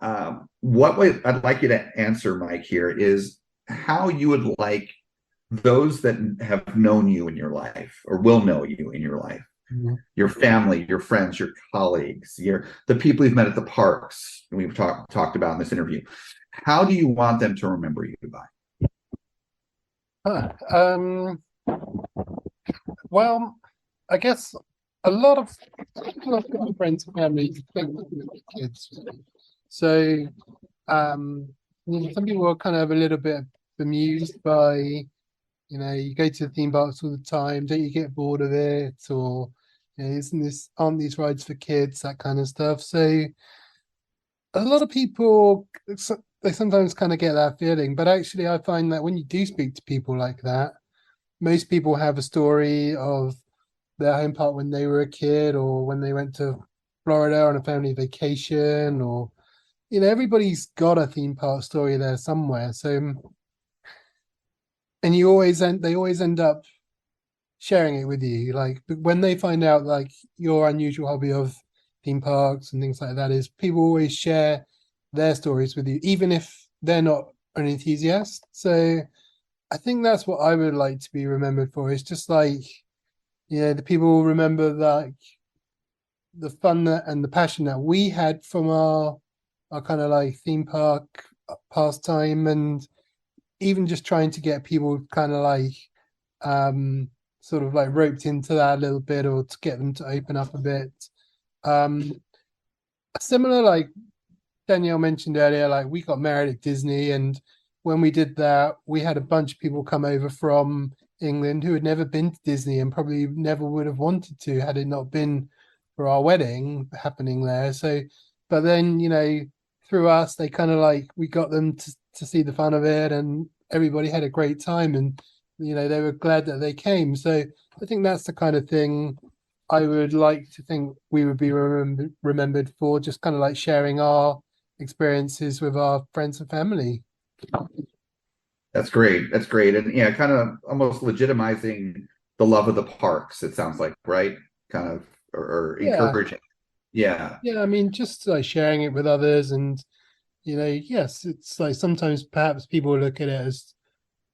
what I'd like you to answer, Mike, here is how you would like those that have known you in your life or will know you in your life, your family, your friends, your colleagues, the people you've met at the parks we've talked about in this interview. How do you want them to remember you by? Well, I guess a lot of friends and family think kids. So some people are kind of a little bit bemused by, you go to the theme parks all the time, don't you get bored of it? Or aren't these rides for kids, that kind of stuff. So a lot of people, they sometimes kind of get that feeling, but actually I find that when you do speak to people like that, most people have a story of their home park when they were a kid, or when they went to Florida on a family vacation, or everybody's got a theme park story there somewhere. So, and they always end up sharing it with you. Like when they find out like your unusual hobby of theme parks and things like that, is people always share their stories with you, even if they're not an enthusiast. So I think that's what I would like to be remembered for. It's just like, the people remember like the fun and the passion that we had from our kind of like theme park pastime, and even just trying to get people kind of like sort of like roped into that a little bit, or to get them to open up a bit. Similar, like Danielle mentioned earlier, like we got married at Disney, and when we did that, we had a bunch of people come over from England who had never been to Disney and probably never would have wanted to had it not been for our wedding happening there. So, but then, through us, they kind of like, we got them to see the fun of it, and everybody had a great time, and, they were glad that they came. So I think that's the kind of thing I would like to think we would be remembered for, just kind of like sharing our experiences with our friends and family. That's great. And kind of almost legitimizing the love of the parks, it sounds like, right? Kind of, or encouraging. Yeah. I mean, just like sharing it with others, and yes, it's like sometimes perhaps people look at it as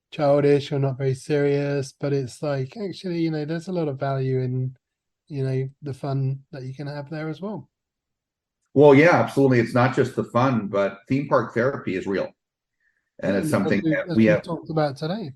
childish or not very serious, but it's like actually, there's a lot of value in the fun that you can have there as well. Well, yeah, absolutely. It's not just the fun, but theme park therapy is real. And it's something that we have talked about today.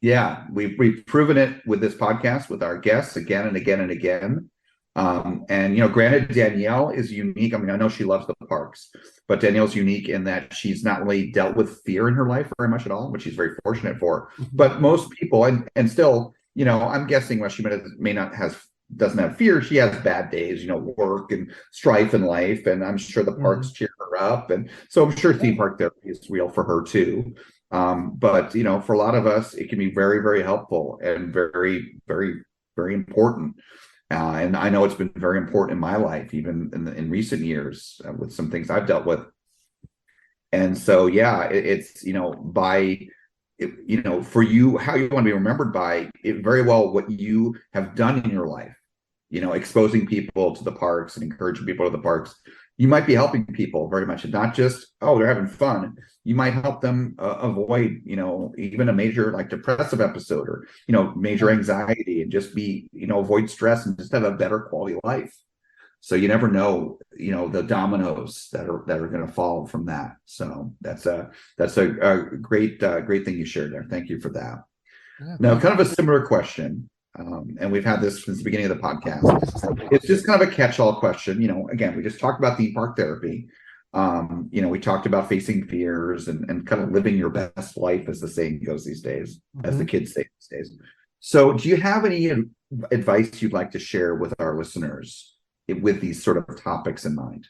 Yeah, we've proven it with this podcast with our guests again and again and again. And granted, Danielle is unique. I mean, I know she loves the parks, but Danielle's unique in that she's not really dealt with fear in her life very much at all, which she's very fortunate for. But most people, and still, I'm guessing while she doesn't have fear, she has bad days, work and strife in life, and I'm sure the parks cheer her up, and so I'm sure theme park therapy is real for her too. But for a lot of us, it can be very, very helpful and very, very, very important. And I know it's been very important in my life, even in recent years, with some things I've dealt with. And so, it's for you, how you want to be remembered by it, very well what you have done in your life, exposing people to the parks and encouraging people to the parks. You might be helping people very much, and not just, they're having fun. You might help them avoid, even a major like depressive episode, or, major anxiety, and just avoid stress and just have a better quality life. So you never know, the dominoes that are going to fall from that. So that's a great thing you shared there. Thank you for that. Now, kind of a similar question. And we've had this since the beginning of the podcast. It's just kind of a catch-all question. Again, we just talked about theme park therapy. We talked about facing fears and kind of living your best life, as the saying goes these days, as the kids say these days. So do you have any advice you'd like to share with our listeners with these sort of topics in mind?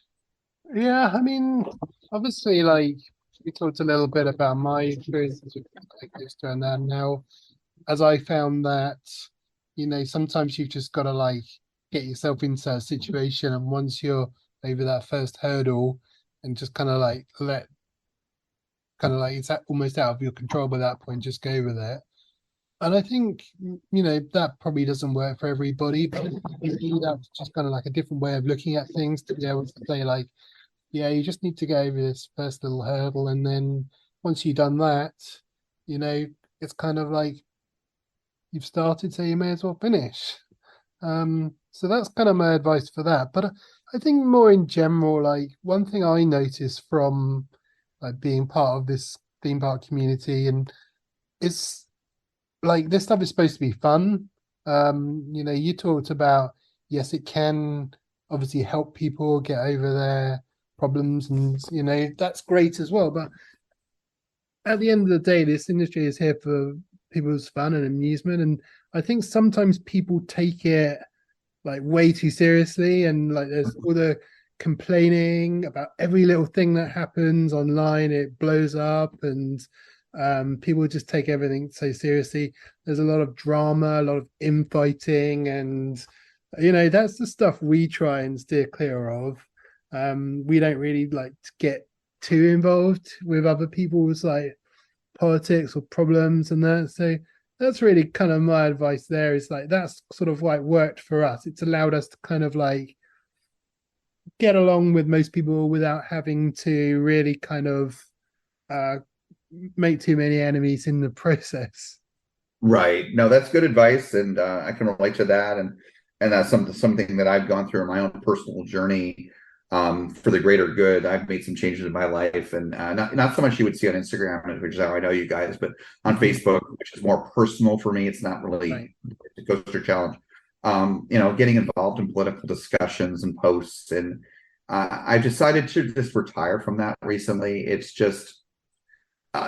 Yeah, I mean, obviously, like we talked a little bit about my experiences with Coaster and that. Now, as I found that, sometimes you've just got to like get yourself into a situation, and once you're over that first hurdle and just kind of like it's almost out of your control by that point, just go with it. And I think, that probably doesn't work for everybody, but that's just kind of like a different way of looking at things, to be able to say like, yeah, you just need to go over this first little hurdle, and then once you've done that, it's kind of like you've started, so you may as well finish. So that's kind of my advice for that. But I think more in general, like one thing I noticed from like being part of this theme park community, and it's like this stuff is supposed to be fun. You talked about, yes, it can obviously help people get over their problems, and that's great as well. But at the end of the day, this industry is here for people's fun and amusement, and I think sometimes people take it like way too seriously, and like there's all the complaining about every little thing that happens online. It blows up, and people just take everything so seriously. There's a lot of drama, a lot of infighting, and that's the stuff we try and steer clear of. We don't really like to get too involved with other people's like politics or problems and that. So that's really kind of my advice there, is like that's sort of why it worked for us. It's allowed us to kind of like get along with most people without having to really kind of make too many enemies in the process. Right. No, that's good advice, and I can relate to that, and that's something that I've gone through in my own personal journey. For the greater good, I've made some changes in my life, and not so much you would see on Instagram, which is how I know you guys, but on Facebook, which is more personal for me. It's not really the Coaster Challenge. Getting involved in political discussions and posts, and I decided to just retire from that recently. It's just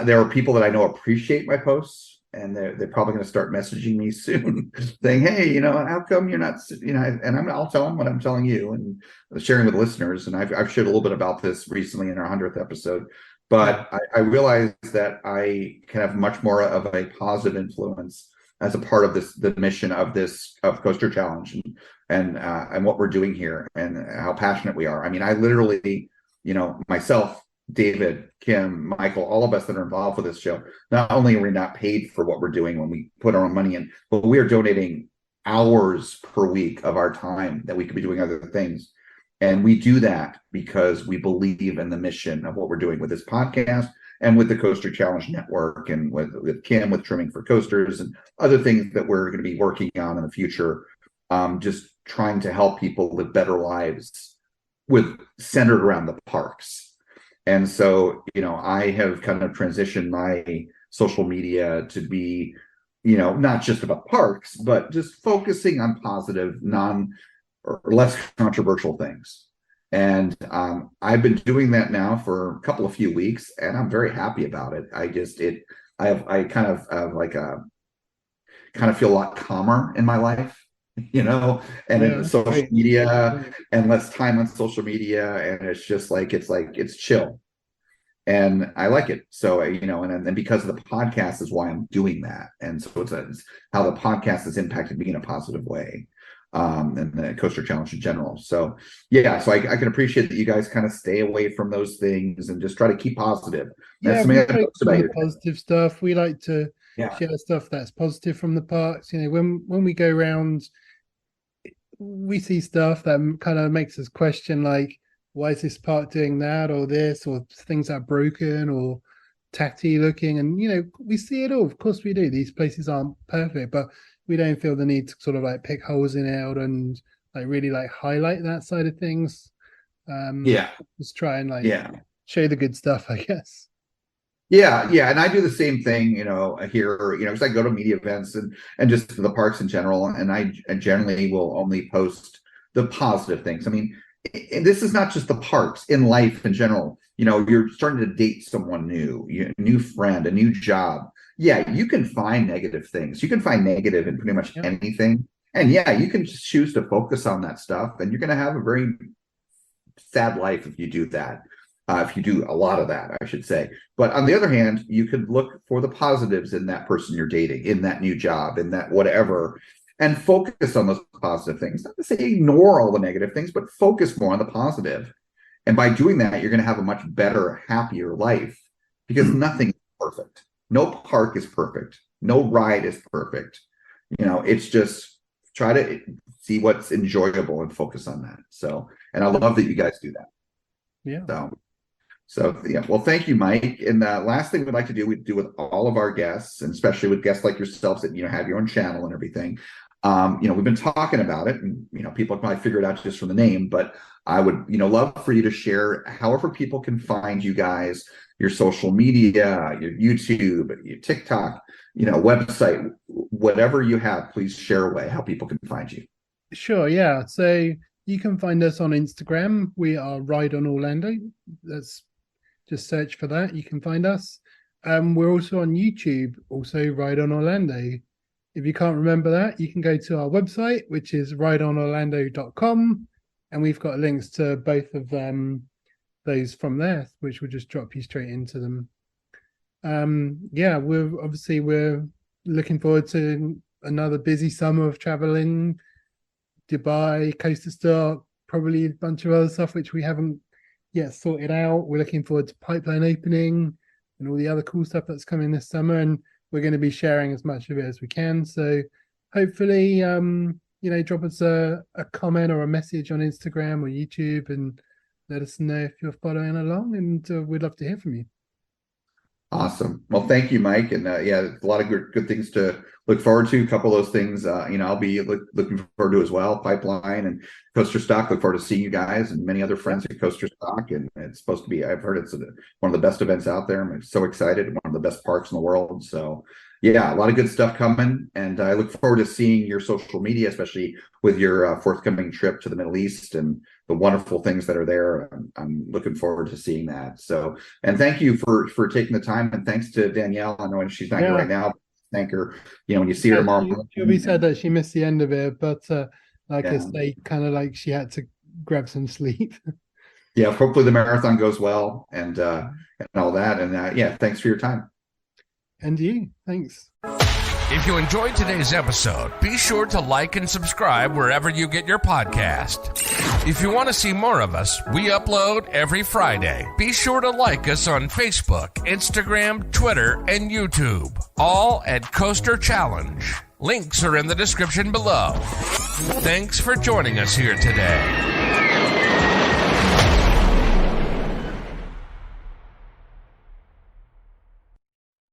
there are people that I know appreciate my posts, and they're probably going to start messaging me soon saying, hey, how come you're not, and I'll tell them what I'm telling you and sharing with listeners. And I've shared a little bit about this recently in our 100th episode, but I realized that I can have much more of a positive influence as a part of the mission of Coaster Challenge and what we're doing here and how passionate we are. I mean, I literally, myself, David, Kim, Michael, all of us that are involved with this show, not only are we not paid for what we're doing when we put our own money in, but we are donating hours per week of our time that we could be doing other things. And we do that because we believe in the mission of what we're doing with this podcast and with the Coaster Challenge Network, and with Kim, with Trimming for Coasters, and other things that we're going to be working on in the future. Just trying to help people live better lives centered around the parks. And so, I have kind of transitioned my social media to be, not just about parks, but just focusing on positive, or less controversial things. And I've been doing that now for a couple of few weeks, and I'm very happy about it. I kind of feel a lot calmer in my life, and in social media, and less time on social media, and it's just like it's chill, and I like it. So and because of the podcast is why I'm doing that, and so it's how the podcast has impacted me in a positive way, and the Coaster Challenge in general. So so I can appreciate that you guys kind of stay away from those things and just try to keep positive. That's we like the positive stuff. We like to share stuff that's positive from the parks. When we go around, we see stuff that kind of makes us question, like, why is this park doing that or this, or things that are broken or tatty looking, and we see it all. Of course we do. These places aren't perfect, but we don't feel the need to sort of like pick holes in it and like really like highlight that side of things. Just try and show the good stuff, I guess. And I do the same thing, here, because I go to media events and just the parks in general, and I generally will only post the positive things. I mean, this is not just the parks, in life in general. You're starting to date someone new, a new friend, a new job. You can find negative things. You can find negative in pretty much anything. And you can just choose to focus on that stuff, and you're going to have a very sad life if you do that. If you do a lot of that, I should say. But on the other hand, you could look for the positives in that person you're dating, in that new job, in that whatever. and focus on those positive things. Not to say ignore all the negative things, but focus more on the positive. And by doing that, you're going to have a much better, happier life, because nothing is perfect. No park is perfect. No ride is perfect. It's just try to see what's enjoyable and focus on that. So, and I love that you guys do that. Yeah. So yeah. Well, thank you, Mike. And the last thing we'd like to do, we do with all of our guests, and especially with guests like yourselves that have your own channel and everything. We've been talking about it, and people probably figure it out just from the name, but I would love for you to share however people can find you guys, your social media, your YouTube, your TikTok, website, whatever you have. Please share away how people can find you. Sure, yeah. So you can find us on Instagram. We are Ride on Orlando. That's just search for that. You can find us. We're also on YouTube, also Ride on Orlando. If you can't remember that, you can go to our website, which is rideonorlando.com, and we've got links to both of those from there, which will just drop you straight into them. We're looking forward to another busy summer of traveling. Dubai, Coaster Stock, probably a bunch of other stuff which we haven't yet sorted out. We're looking forward to Pipeline opening and all the other cool stuff that's coming this summer, and we're going to be sharing as much of it as we can. So hopefully, drop us a comment or a message on Instagram or YouTube and let us know if you're following along, and we'd love to hear from you. Awesome. Well, thank you, Mike. And a lot of good things to look forward to. A couple of those things, I'll be looking forward to as well. Pipeline and Coaster Stock. Look forward to seeing you guys and many other friends at Coaster Stock. And it's supposed to be, I've heard it's one of the best events out there. I'm so excited. One of the best parks in the world. So yeah, a lot of good stuff coming. And I look forward to seeing your social media, especially with your forthcoming trip to the Middle East and the wonderful things that are there. I'm looking forward to seeing that. So, and thank you for taking the time, and thanks to Danielle. I know she's not here right now. Thank her. When you see her tomorrow. She'll be sad that she missed the end of it, but I say, kind of like she had to grab some sleep. Yeah, hopefully the marathon goes well and all that. And thanks for your time. And you, thanks. If you enjoyed today's episode, be sure to like and subscribe wherever you get your podcast. If you want to see more of us, we upload every Friday. Be sure to like us on Facebook, Instagram, Twitter, and YouTube, all at Coaster Challenge. Links are in the description below. Thanks for joining us here today.